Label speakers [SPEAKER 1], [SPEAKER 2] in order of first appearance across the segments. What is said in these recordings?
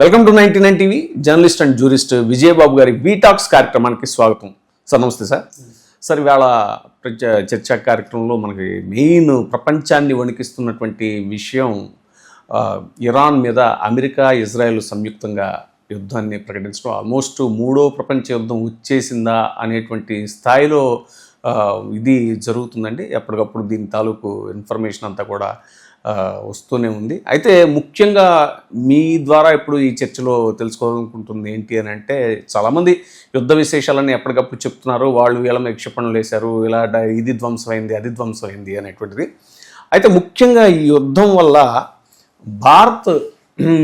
[SPEAKER 1] Welcome to 99 TV. Journalist and jurist Vijaya Babu గారి V talks కార్యక్రమానికి స్వాగతం. సార్ నమస్తే సార్. సార్ ఇవాళ చర్చా కార్యక్రమంలో మనకి మెయిన్ ప్రపంచాన్ని వణికిస్తున్నటువంటి విషయం ఇరాన్ మీద అమెరికా ఇజ్రాయెల్ సంయుక్తంగా యుద్ధాన్ని ప్రకటించడం, ఆల్మోస్ట్ మూడో ప్రపంచ యుద్ధం వచ్చేసిందా అనేటువంటి స్థాయిలో ఇది జరుగుతుందండి. ఎప్పటికప్పుడు దీని తాలూకు ఇన్ఫర్మేషన్ అంతా కూడా వస్తూనే ఉంది. అయితే ముఖ్యంగా మీ ద్వారా ఇప్పుడు ఈ చర్చలో తెలుసుకోవాలనుకుంటుంది ఏంటి అని అంటే, చాలామంది యుద్ధ విశేషాలని ఎప్పటికప్పుడు చెప్తున్నారు. వాళ్ళు వీళ్ళ మీద క్షిపణులు వేశారు, ఇలా ఇది ధ్వంసమైంది, అది ధ్వంసమైంది అనేటువంటిది. అయితే ముఖ్యంగా ఈ యుద్ధం వల్ల భారత్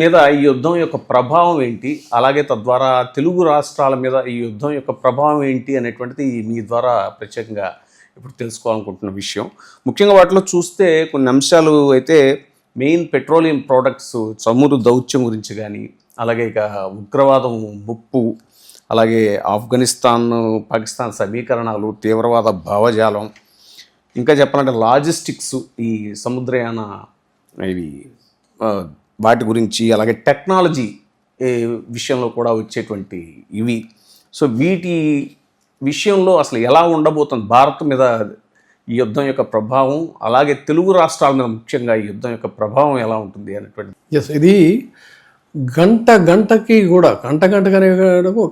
[SPEAKER 1] మీద ఈ యుద్ధం యొక్క ప్రభావం ఏంటి, అలాగే తద్వారా తెలుగు రాష్ట్రాల మీద ఈ యుద్ధం యొక్క ప్రభావం ఏంటి అనేటువంటిది మీ ద్వారా ప్రత్యేకంగా ఇప్పుడు తెలుసుకోవాలనుకుంటున్న విషయం. ముఖ్యంగా వాటిలో చూస్తే కొన్ని అంశాలు అయితే మెయిన్ పెట్రోలియం ప్రోడక్ట్స్, చమురు దౌత్యం గురించి కానీ, అలాగే ఇక ఉగ్రవాదం ముప్పు, అలాగే ఆఫ్ఘనిస్తాన్ పాకిస్తాన్ సమీకరణాలు, తీవ్రవాద భావజాలం, ఇంకా చెప్పాలంటే లాజిస్టిక్స్, ఈ సముద్రయాన ఇవి వాటి గురించి, అలాగే టెక్నాలజీ విషయంలో కూడా వచ్చేటువంటి ఇవి. సో వీటి విషయంలో అసలు ఎలా ఉండబోతుంది భారత్ మీద ఈ యుద్ధం యొక్క ప్రభావం, అలాగే తెలుగు రాష్ట్రాల మీద ముఖ్యంగా ఈ యుద్ధం యొక్క ప్రభావం ఎలా ఉంటుంది అనేటువంటి.
[SPEAKER 2] ఎస్, ఇది గంటకి కూడా గంటగానే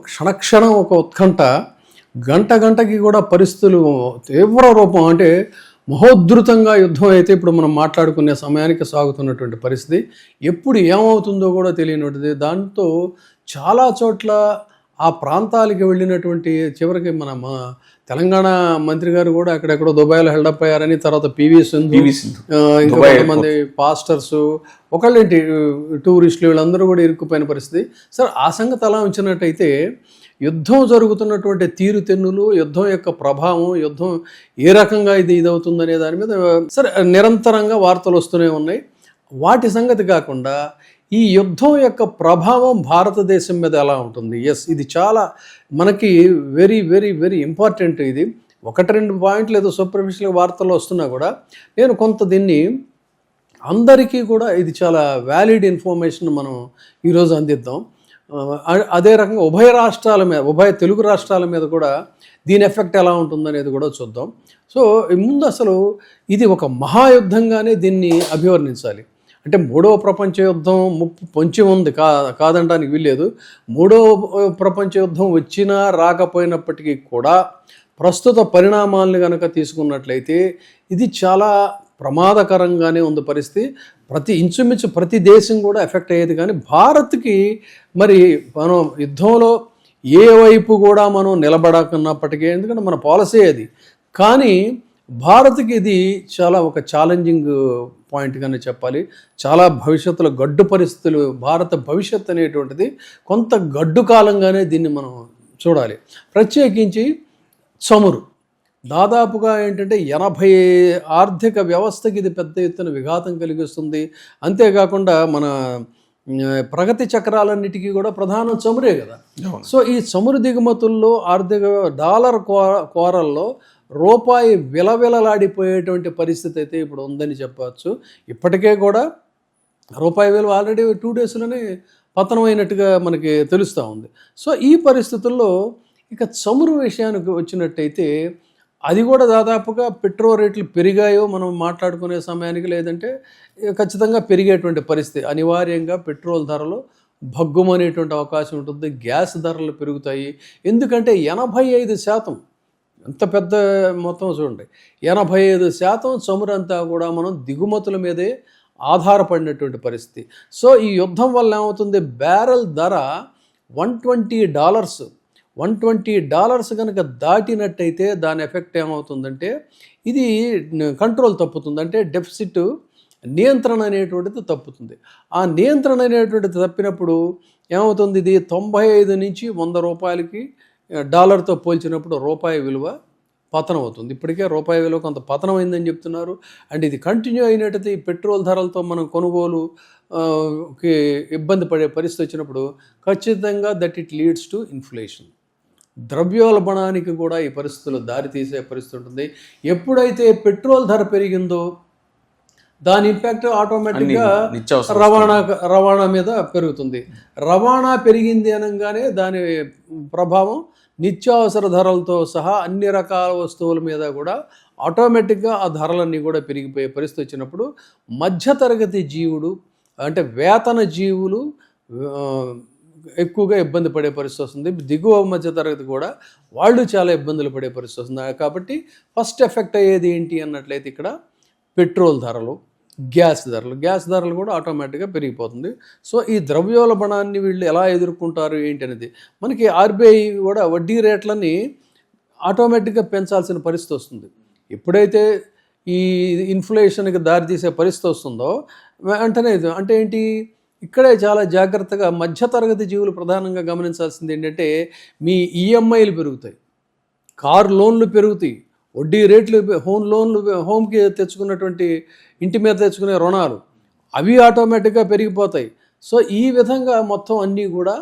[SPEAKER 2] క్షణక్షణం ఒక ఉత్కంఠ, గంటకి కూడా పరిస్థితులు తీవ్ర రూపం, అంటే మహోద్ధృతంగా యుద్ధం అయితే ఇప్పుడు మనం మాట్లాడుకునే సమయానికి సాగుతున్నటువంటి పరిస్థితి. ఎప్పుడు ఏమవుతుందో కూడా తెలియనటువంటిది. దాంతో చాలా చోట్ల ఆ ప్రాంతాలకి వెళ్ళినటువంటి, చివరికి మన తెలంగాణ మంత్రి గారు కూడా ఎక్కడెక్కడో దుబాయ్లో హెల్డప్ అయ్యారని, తర్వాత పివి సింధు, ఇంకా కొంతమంది పాస్టర్స్, ఒకళ్ళేంటి టూరిస్టులు, వీళ్ళందరూ కూడా ఇరుక్కుపోయిన పరిస్థితి. సార్ ఆ సంగతి అలా ఉంచినట్టయితే యుద్ధం జరుగుతున్నటువంటి తీరుతెన్నులు, యుద్ధం యొక్క ప్రభావం, యుద్ధం ఏ రకంగా ఇదవుతుందనే దాని మీద సరే నిరంతరంగా వార్తలు వస్తూనే ఉన్నాయి. వాటి సంగతి కాకుండా ఈ యుద్ధం యొక్క ప్రభావం భారతదేశం మీద ఎలా ఉంటుంది. ఎస్, ఇది చాలా మనకి వెరీ వెరీ వెరీ ఇంపార్టెంట్. ఇది 1-2 పాయింట్లు ఏదో సూపర్ఫిషియల్ వార్తల్లో వస్తున్నా కూడా నేను కొంత దీన్ని అందరికీ కూడా ఇది చాలా వ్యాలిడ్ ఇన్ఫర్మేషన్ మనం ఈరోజు అందిద్దాం. అదే రకంగా ఉభయ తెలుగు రాష్ట్రాల మీద కూడా దీని ఎఫెక్ట్ ఎలా ఉంటుందనేది కూడా చూద్దాం. సో ముందు అసలు ఇది ఒక మహాయుద్ధంగానే దీన్ని అభివర్ణించాలి. అంటే మూడవ ప్రపంచ యుద్ధం ముప్పు పొంచి ఉంది, కాదనడానికి వీల్లేదు. మూడవ ప్రపంచ యుద్ధం వచ్చినా రాకపోయినప్పటికీ కూడా ప్రస్తుత పరిణామాలను కనుక తీసుకున్నట్లయితే ఇది చాలా ప్రమాదకరంగానే ఉంది పరిస్థితి. ఇంచుమించు ప్రతి దేశం కూడా ఎఫెక్ట్ అయ్యేది. కానీ భారత్కి మరి మనం యుద్ధంలో ఏ వైపు కూడా మనం నిలబడకున్నప్పటికీ, ఎందుకంటే మన పాలసీ అది, కానీ భారత్కి ఇది చాలా ఒక ఛాలెంజింగ్ పాయింట్గానే చెప్పాలి. చాలా భవిష్యత్తులో గడ్డు పరిస్థితులు, భారత భవిష్యత్ అనేటువంటిది కొంత గడ్డు కాలంగానే దీన్ని మనం చూడాలి. ప్రత్యేకించి చమురు దాదాపుగా ఏంటంటే 80 ఆర్థిక వ్యవస్థకి ఇది పెద్ద ఎత్తున విఘాతం కలిగిస్తుంది. అంతేకాకుండా మన ప్రగతి చక్రాలన్నిటికీ కూడా ప్రధానం చమురే కదా. సో ఈ చమురు దిగుమతుల్లో ఆర్థిక డాలర్ కోరల్లో రూపాయి విలవిలలాడిపోయేటువంటి పరిస్థితి అయితే ఇప్పుడు ఉందని చెప్పవచ్చు. ఇప్పటికే కూడా రూపాయి విలువ ఆల్రెడీ 2 డేస్లోనే పతనమైనట్టుగా మనకి తెలుస్తూ ఉంది. సో ఈ పరిస్థితుల్లో ఇక చమురు విషయానికి వచ్చినట్టయితే అది కూడా దాదాపుగా పెట్రోల్ రేట్లు పెరిగాయో మనం మాట్లాడుకునే సమయానికి, లేదంటే ఖచ్చితంగా పెరిగేటువంటి పరిస్థితి. అనివార్యంగా పెట్రోల్ ధరలు భగ్గుమనేటువంటి అవకాశం ఉంటుంది. గ్యాస్ ధరలు పెరుగుతాయి. ఎందుకంటే 85%, ఎంత పెద్ద మొత్తం చూడండి, 85% చమురంతా కూడా మనం దిగుమతుల మీదే ఆధారపడినటువంటి పరిస్థితి. సో ఈ యుద్ధం వల్ల ఏమవుతుంది, బ్యారెల్ ధర $120 కనుక దాటినట్టయితే దాని ఎఫెక్ట్ ఏమవుతుందంటే ఇది కంట్రోల్ తప్పుతుంది. అంటే డెఫిసిట్, నియంత్రణ అనేటువంటిది తప్పుతుంది. ఆ నియంత్రణ అనేటువంటిది తప్పినప్పుడు ఏమవుతుంది, ఇది 95 నుంచి $100 డాలర్తో పోల్చినప్పుడు రూపాయి విలువ పతనం అవుతుంది. ఇప్పటికే రూపాయి విలువ కొంత పతనం అయిందని చెప్తున్నారు. అండ్ ఇది కంటిన్యూ అయినట్టయితే ఈ పెట్రోల్ ధరలతో మనం కొనుగోలుకి ఇబ్బంది పడే పరిస్థితి వచ్చినప్పుడు ఖచ్చితంగా that it leads to inflation, ద్రవ్యోల్బణానికి కూడా ఈ పరిస్థితులు దారితీసే పరిస్థితి ఉంటుంది. ఎప్పుడైతే పెట్రోల్ ధర పెరిగిందో దాని ఇంపాక్ట్ ఆటోమేటిక్గా
[SPEAKER 1] నిత్యావసర
[SPEAKER 2] రవాణా మీద పెరుగుతుంది. రవాణా పెరిగింది అనగానే దాని ప్రభావం నిత్యావసర ధరలతో సహా అన్ని రకాల వస్తువుల మీద కూడా ఆటోమేటిక్గా ఆ ధరలన్నీ కూడా పెరిగిపోయే పరిస్థితి వచ్చినప్పుడు మధ్యతరగతి జీవుడు అంటే వేతన జీవులు ఎక్కువగా ఇబ్బంది పడే పరిస్థితి వస్తుంది. దిగువ మధ్యతరగతి కూడా వాళ్ళు చాలా ఇబ్బందులు పడే పరిస్థితి వస్తుంది. కాబట్టి ఫస్ట్ ఎఫెక్ట్ అయ్యేది ఏంటి అన్నట్లయితే ఇక్కడ పెట్రోల్ ధరలు, గ్యాస్ ధరలు కూడా ఆటోమేటిక్గా పెరిగిపోతుంది. సో ఈ ద్రవ్యోల్బణాన్ని వీళ్ళు ఎలా ఎదుర్కొంటారు ఏంటి అనేది మనకి ఆర్బీఐ కూడా వడ్డీ రేట్లని ఆటోమేటిక్గా పెంచాల్సిన పరిస్థితి వస్తుంది. ఎప్పుడైతే ఈ ఇన్ఫ్లేషన్కి దారితీసే పరిస్థితి వస్తుందో వెంటనే అంటే ఏంటి, ఇక్కడే చాలా జాగ్రత్తగా మధ్యతరగతి జీవులు ప్రధానంగా గమనించాల్సింది ఏంటంటే మీ ఈఎంఐలు పెరుగుతాయి, కార్ లోన్లు పెరుగుతాయి, వడ్డీ రేట్లు, హోమ్కి తెచ్చుకున్నటువంటి ఇంటి మీద తెచ్చుకునే రుణాలు అవి ఆటోమేటిక్గా పెరిగిపోతాయి. సో ఈ విధంగా మొత్తం అన్నీ కూడా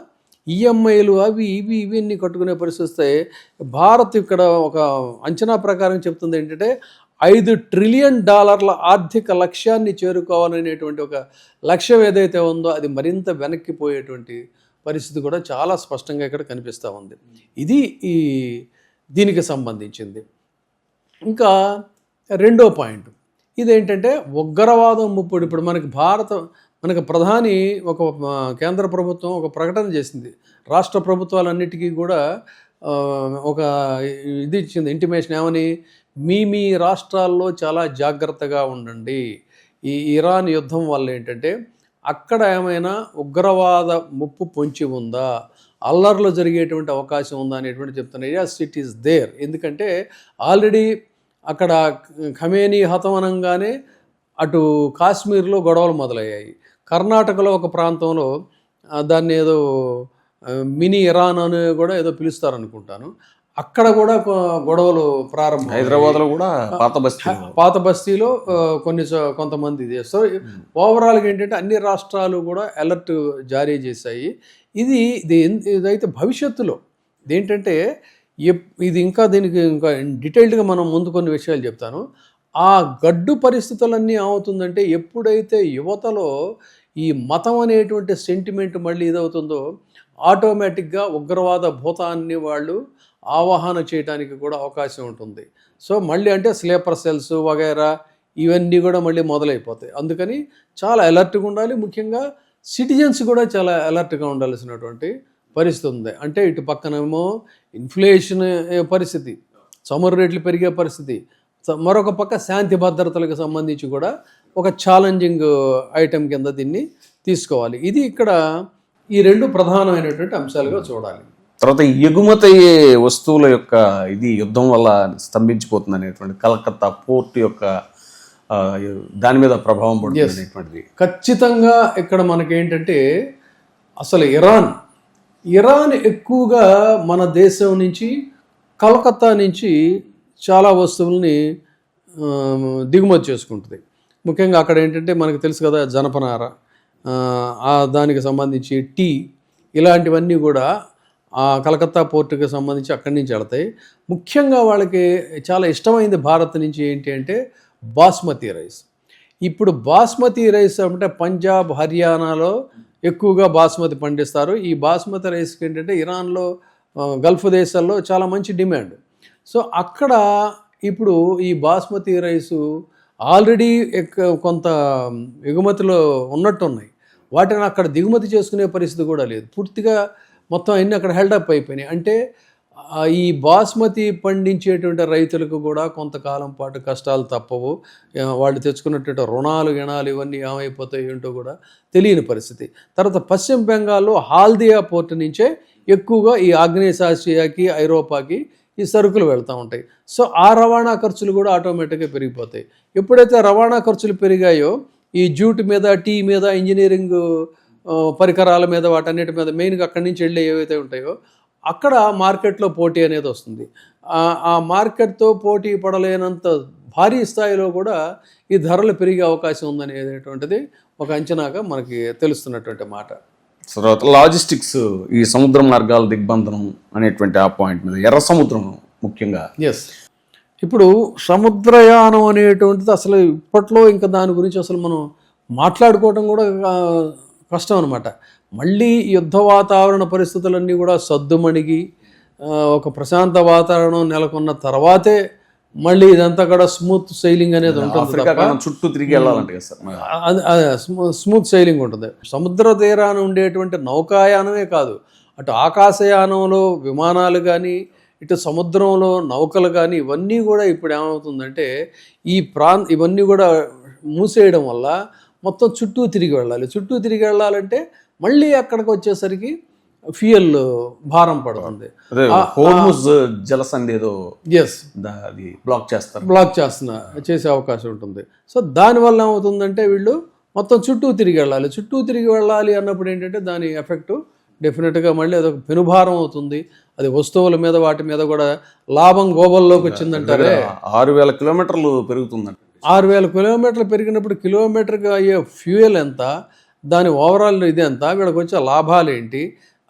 [SPEAKER 2] ఈఎంఐలు ఇవన్నీ కట్టుకునే పరిస్థితి వస్తాయి. భారత్ ఇక్కడ ఒక అంచనా ప్రకారం చెప్తుంది ఏంటంటే $5 ట్రిలియన్ ఆర్థిక లక్ష్యాన్ని చేరుకోవాలనేటువంటి ఒక లక్ష్యం ఏదైతే ఉందో అది మరింత వెనక్కిపోయేటువంటి పరిస్థితి కూడా చాలా స్పష్టంగా ఇక్కడ కనిపిస్తూ ఉంది. ఇది దీనికి సంబంధించింది. ఇంకా రెండో పాయింట్ ఇదేంటంటే ఉగ్రవాదం ముప్పుడు. ఇప్పుడు మనకు ప్రధాని ఒక కేంద్ర ప్రభుత్వం ఒక ప్రకటన చేసింది, రాష్ట్ర ప్రభుత్వాలన్నిటికీ కూడా ఒక ఇది ఇచ్చింది, ఇంటిమేషన్ ఏమని, మీ రాష్ట్రాల్లో చాలా జాగ్రత్తగా ఉండండి. ఈ ఇరాన్ యుద్ధం వల్ల ఏంటంటే అక్కడ ఏమైనా ఉగ్రవాద ముప్పు పొంచి ఉందా, అల్లర్లు జరిగేటువంటి అవకాశం ఉందా అనేటువంటి చెప్తున్నారు. Yes it is there. ఎందుకంటే ఆల్రెడీ అక్కడ ఖమేనీ హతమనంగానే అటు కాశ్మీర్లో గొడవలు మొదలయ్యాయి. కర్ణాటకలో ఒక ప్రాంతంలో దాన్ని ఏదో మినీ ఇరాన్ అని కూడా ఏదో పిలుస్తారనుకుంటాను, అక్కడ కూడా గొడవలు ప్రారంభం.
[SPEAKER 1] హైదరాబాద్లో కూడా
[SPEAKER 2] పాత బస్తీలో కొంతమంది. సో ఓవరాల్గా ఏంటంటే అన్ని రాష్ట్రాలు కూడా అలర్ట్ జారీ చేశాయి. ఇదైతే భవిష్యత్తులో ఇదేంటంటే ఇది దీనికి ఇంకా డీటెయిల్డ్గా మనం ముందు కొన్ని విషయాలు చెప్తాను. ఆ గడ్డు పరిస్థితులన్నీ ఏమవుతుందంటే ఎప్పుడైతే యువతలో ఈ మతం అనేటువంటి సెంటిమెంట్ మళ్ళీ ఇదవుతుందో ఆటోమేటిక్గా ఉగ్రవాద భూతాన్ని వాళ్ళు ఆవాహన చేయడానికి కూడా అవకాశం ఉంటుంది. సో మళ్ళీ అంటే స్లీపర్ సెల్స్ వగైరా ఇవన్నీ కూడా మళ్ళీ మొదలైపోతాయి. అందుకని చాలా అలర్ట్గా ఉండాలి. ముఖ్యంగా సిటిజన్స్ కూడా చాలా అలర్ట్గా ఉండాల్సినటువంటి పరిస్థితి ఉంది. అంటే ఇటు పక్కనేమో ఇన్ఫ్లేషన్ పరిస్థితి, చమురు రేట్లు పెరిగే పరిస్థితి, మరొక పక్క శాంతి భద్రతలకు సంబంధించి కూడా ఒక ఛాలెంజింగ్ ఐటెం కింద దీన్ని తీసుకోవాలి. ఇది ఇక్కడ ఈ రెండు ప్రధానమైనటువంటి అంశాలుగా చూడాలి.
[SPEAKER 1] తర్వాత ఎగుమతి అయ్యే వస్తువుల యొక్క ఇది యుద్ధం వల్ల స్తంభించిపోతుంది అనేటువంటి కలకత్తా పోర్ట్ యొక్క దాని మీద ప్రభావం పడుతుంది అనేటువంటిది
[SPEAKER 2] ఖచ్చితంగా. ఇక్కడ మనకేంటంటే అసలు ఇరాన్ ఎక్కువగా మన దేశం నుంచి కలకత్తా నుంచి చాలా వస్తువుల్ని దిగుమతి చేసుకుంటుంది. ముఖ్యంగా అక్కడ ఏంటంటే మనకు తెలుసు కదా, జనపనార, దానికి సంబంధించి టీ, ఇలాంటివన్నీ కూడా ఆ కలకత్తా పోర్టుకి సంబంధించి అక్కడి నుంచి వెళతాయి. ముఖ్యంగా వాళ్ళకి చాలా ఇష్టమైంది భారత్ నుంచి ఏంటి అంటే బాస్మతి రైస్. ఇప్పుడు బాస్మతి రైస్ అంటే పంజాబ్, హర్యానాలో ఎక్కువగా బాస్మతి పండిస్తారు. ఈ బాస్మతి రైస్కి ఏంటంటే ఇరాన్లో, గల్ఫ్ దేశాల్లో చాలా మంచి డిమాండ్. సో అక్కడ ఇప్పుడు ఈ బాస్మతి రైసు ఆల్రెడీ కొంత ఎగుమతిలో ఉన్నట్టున్నాయి, వాటిని అక్కడ దిగుమతి చేసుకునే పరిస్థితి కూడా లేదు. పూర్తిగా మొత్తం అన్నీ అక్కడ హెల్డప్ అయిపోయినాయి. అంటే ఈ బాస్మతి పండించేటువంటి రైతులకు కూడా కొంతకాలం పాటు కష్టాలు తప్పవు. వాళ్ళు తెచ్చుకున్నటువంటి రుణాలు ఇవన్నీ ఏమైపోతాయి ఏంటో కూడా తెలియని పరిస్థితి. తర్వాత పశ్చిమ బెంగాల్లో హాల్దియా పోర్టు నుంచే ఎక్కువగా ఈ ఆగ్నేయాసియాకి, ఐరోపాకి ఈ సరుకులు వెళ్తూ ఉంటాయి. సో ఆ రవాణా ఖర్చులు కూడా ఆటోమేటిక్గా పెరిగిపోతాయి. ఎప్పుడైతే రవాణా ఖర్చులు పెరిగాయో ఈ జూట్ మీద, టీ మీద, ఇంజనీరింగ్ పరికరాల మీద, వాటన్నిటి మీద మెయిన్గా అక్కడి నుంచి వెళ్ళే ఏవైతే ఉంటాయో అక్కడ మార్కెట్లో పోటీ అనేది వస్తుంది. ఆ మార్కెట్తో పోటీ పడలేనంత భారీ స్థాయిలో కూడా ఈ ధరలు పెరిగే అవకాశం ఉందనేటువంటిది ఒక అంచనాగా మనకి తెలుస్తున్నటువంటి మాట.
[SPEAKER 1] తర్వాత లాజిస్టిక్స్, ఈ సముద్ర మార్గాల దిగ్బంధనం అనేటువంటి ఆ పాయింట్ మీద, ఎర్ర సముద్రం ముఖ్యంగా.
[SPEAKER 2] ఇప్పుడు సముద్రయానం అనేటువంటిది అసలు ఇప్పట్లో ఇంకా దాని గురించి అసలు మనం మాట్లాడుకోవటం కూడా కష్టం అనమాట. మళ్ళీ యుద్ధ వాతావరణ పరిస్థితులన్నీ కూడా సద్దుమణిగి ఒక ప్రశాంత వాతావరణం నెలకొన్న తర్వాతే మళ్ళీ ఇదంతా కూడా స్మూత్ సైలింగ్ అనేది ఉంటుంది.
[SPEAKER 1] ఆఫ్రికా ఖండం చుట్టూ తిరిగి వెళ్ళాలంటే కదా సార్.
[SPEAKER 2] స్మూత్ సైలింగ్ ఉంటుంది. సముద్ర తీరాన ఉండేటువంటి నౌకాయానమే కాదు, అటు ఆకాశయానంలో విమానాలు కానీ, ఇటు సముద్రంలో నౌకలు కానీ, ఇవన్నీ కూడా ఇప్పుడు ఏమవుతుందంటే ఇవన్నీ కూడా మూసేయడం వల్ల మొత్తం చుట్టూ తిరిగి వెళ్ళాలి. చుట్టూ తిరిగి వెళ్ళాలంటే మళ్ళీ అక్కడికి వచ్చేసరికి ఫ్యూయల్ భారం పడుతుంది.
[SPEAKER 1] హోర్ముజ్ జలసంధి ఏదో
[SPEAKER 2] ఎస్
[SPEAKER 1] అది బ్లాక్
[SPEAKER 2] చేసే అవకాశం ఉంటుంది. సో దానివల్ల ఏమవుతుందంటే వీళ్ళు మొత్తం చుట్టూ తిరిగి వెళ్ళాలి అన్నప్పుడు ఏంటంటే దాని ఎఫెక్ట్ డెఫినెట్గా మళ్ళీ అదొక పెనుభారం అవుతుంది. అది వస్తువుల మీద వాటి మీద కూడా లాభం గోబల్లోకి వచ్చిందంటారే.
[SPEAKER 1] 6,000 కిలోమీటర్లు పెరుగుతుందంట.
[SPEAKER 2] 6,000 కిలోమీటర్లు పెరిగినప్పుడు కిలోమీటర్కి అయ్యే ఫ్యూయల్ ఎంత, దాని ఓవరాల్ ఇది ఎంత, వీళ్ళకి వచ్చే లాభాలు ఏంటి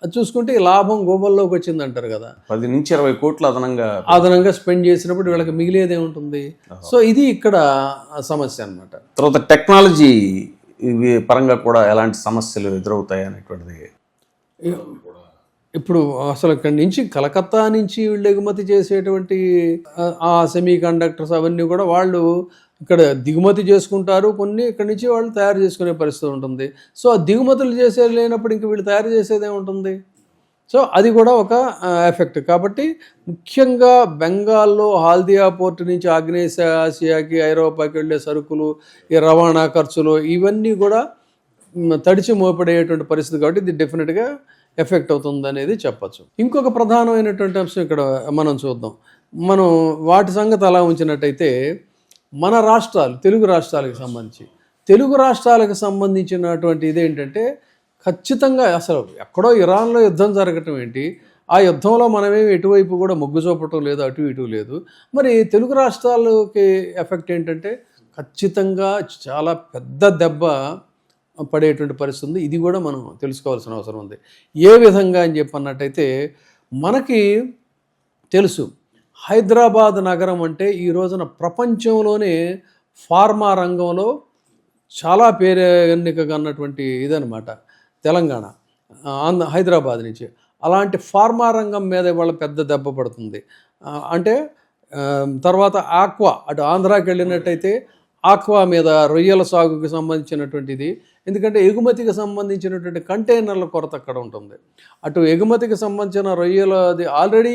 [SPEAKER 2] అది చూసుకుంటే ఈ లాభం గోబల్లోకి వచ్చిందంటారు కదా.
[SPEAKER 1] 10 నుంచి 20 కోట్లు
[SPEAKER 2] అదనంగా స్పెండ్ చేసినప్పుడు వీళ్ళకి మిగిలేదే ఉంటుంది. సో ఇది ఇక్కడ సమస్య అన్నమాట.
[SPEAKER 1] తర్వాత టెక్నాలజీ పరంగా కూడా ఎలాంటి సమస్యలు ఎదురవుతాయి అనేటువంటిది.
[SPEAKER 2] ఇప్పుడు అసలు ఇక్కడి నుంచి కలకత్తా నుంచి వీళ్ళు ఎగుమతి చేసేటువంటి ఆ సెమీ కండక్టర్స్ అవన్నీ కూడా వాళ్ళు ఇక్కడ దిగుమతి చేసుకుంటారు, కొన్ని ఇక్కడి నుంచి వాళ్ళు తయారు చేసుకునే పరిస్థితి ఉంటుంది. సో ఆ దిగుమతులు చేసేది లేనప్పుడు ఇంక వీళ్ళు తయారు చేసేది ఏముంటుంది. సో అది కూడా ఒక ఎఫెక్ట్. కాబట్టి ముఖ్యంగా బెంగాల్లో హాల్దియా పోర్టు నుంచి ఆగ్నేయ ఆసియాకి, ఐరోపాకి వెళ్ళే సరుకులు, ఈ రవాణా ఖర్చులు ఇవన్నీ కూడా తడిచి మోపడేటువంటి పరిస్థితి. కాబట్టి ఇది డెఫినెట్గా ఎఫెక్ట్ అవుతుంది అనేది చెప్పచ్చు. ఇంకొక ప్రధానమైనటువంటి అంశం ఇక్కడ మనం చూద్దాం. మనం వాటి సంగతి అలా ఉంచినట్టయితే మన రాష్ట్రాలు, తెలుగు రాష్ట్రాలకు సంబంధించినటువంటి ఇదేంటంటే ఖచ్చితంగా అసలు ఎక్కడో ఇరాన్లో యుద్ధం జరగటం ఏంటి, ఆ యుద్ధంలో మనమేమి ఎటువైపు కూడా మొగ్గు చూపటం లేదు, అటు ఇటు లేదు. మరి తెలుగు రాష్ట్రాలకి ఎఫెక్ట్ ఏంటంటే ఖచ్చితంగా చాలా పెద్ద దెబ్బ పడేటువంటి పరిస్థితి ఉంది. ఇది కూడా మనం తెలుసుకోవాల్సిన అవసరం ఉంది. ఏ విధంగా అని చెప్పన్నట్టయితే మనకి తెలుసు హైదరాబాద్ నగరం అంటే ఈ రోజున ప్రపంచంలోనే ఫార్మా రంగంలో చాలా పేరెన్నికగా ఉన్నటువంటి ఇదనమాట తెలంగాణ, హైదరాబాద్ నుంచి. అలాంటి ఫార్మా రంగం మీద వాళ్ళ పెద్ద దెబ్బ పడుతుంది. అంటే తర్వాత ఆక్వా, అటు ఆంధ్రాకి వెళ్ళినట్టయితే ఆక్వా మీద రొయ్యల సాగుకి సంబంధించినటువంటిది. ఎందుకంటే ఎగుమతికి సంబంధించినటువంటి కంటైనర్ల కొరత అక్కడ ఉంటుంది. అటు ఎగుమతికి సంబంధించిన రొయ్యలది ఆల్రెడీ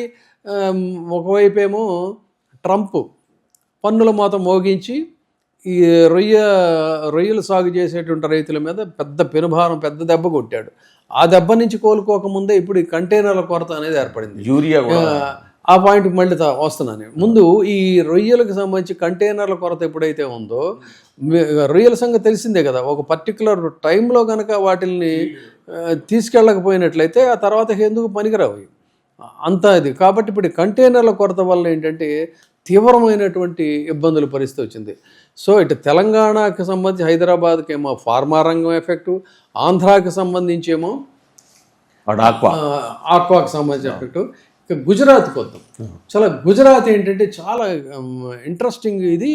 [SPEAKER 2] ఒకవైపు ఏమో ట్రంప్ పన్నుల మోత మోగించి ఈ రొయ్యలు సాగు చేసేటువంటి రైతుల మీద పెద్ద పెనుభారం, పెద్ద దెబ్బ కొట్టాడు. ఆ దెబ్బ నుంచి కోలుకోకముందే ఇప్పుడు ఈ కంటైనర్ల కొరత అనేది ఏర్పడింది.
[SPEAKER 1] యూరియా
[SPEAKER 2] ఆ పాయింట్కి మళ్ళీ వస్తున్నాను. ముందు ఈ రొయ్యలకు సంబంధించి కంటైనర్ల కొరత ఎప్పుడైతే ఉందో, రొయ్యల సంగతి తెలిసిందే కదా, ఒక పర్టికులర్ టైంలో కనుక వాటిని తీసుకెళ్ళకపోయినట్లయితే ఆ తర్వాత ఎందుకు పనికిరావు అంతా ఇది. కాబట్టి ఇప్పుడు కంటైనర్ల కొరత వల్ల ఏంటంటే తీవ్రమైనటువంటి ఇబ్బందుల పరిస్థితి వచ్చింది. సో ఇటు తెలంగాణకి సంబంధించి హైదరాబాద్కి ఏమో ఫార్మా రంగం ఎఫెక్టు, ఆంధ్రాకి సంబంధించి ఏమో ఆక్వాకి సంబంధించిన ఎఫెక్టు. ఇక గుజరాత్కి వద్దాం. గుజరాత్ ఏంటంటే చాలా ఇంట్రెస్టింగ్. ఇది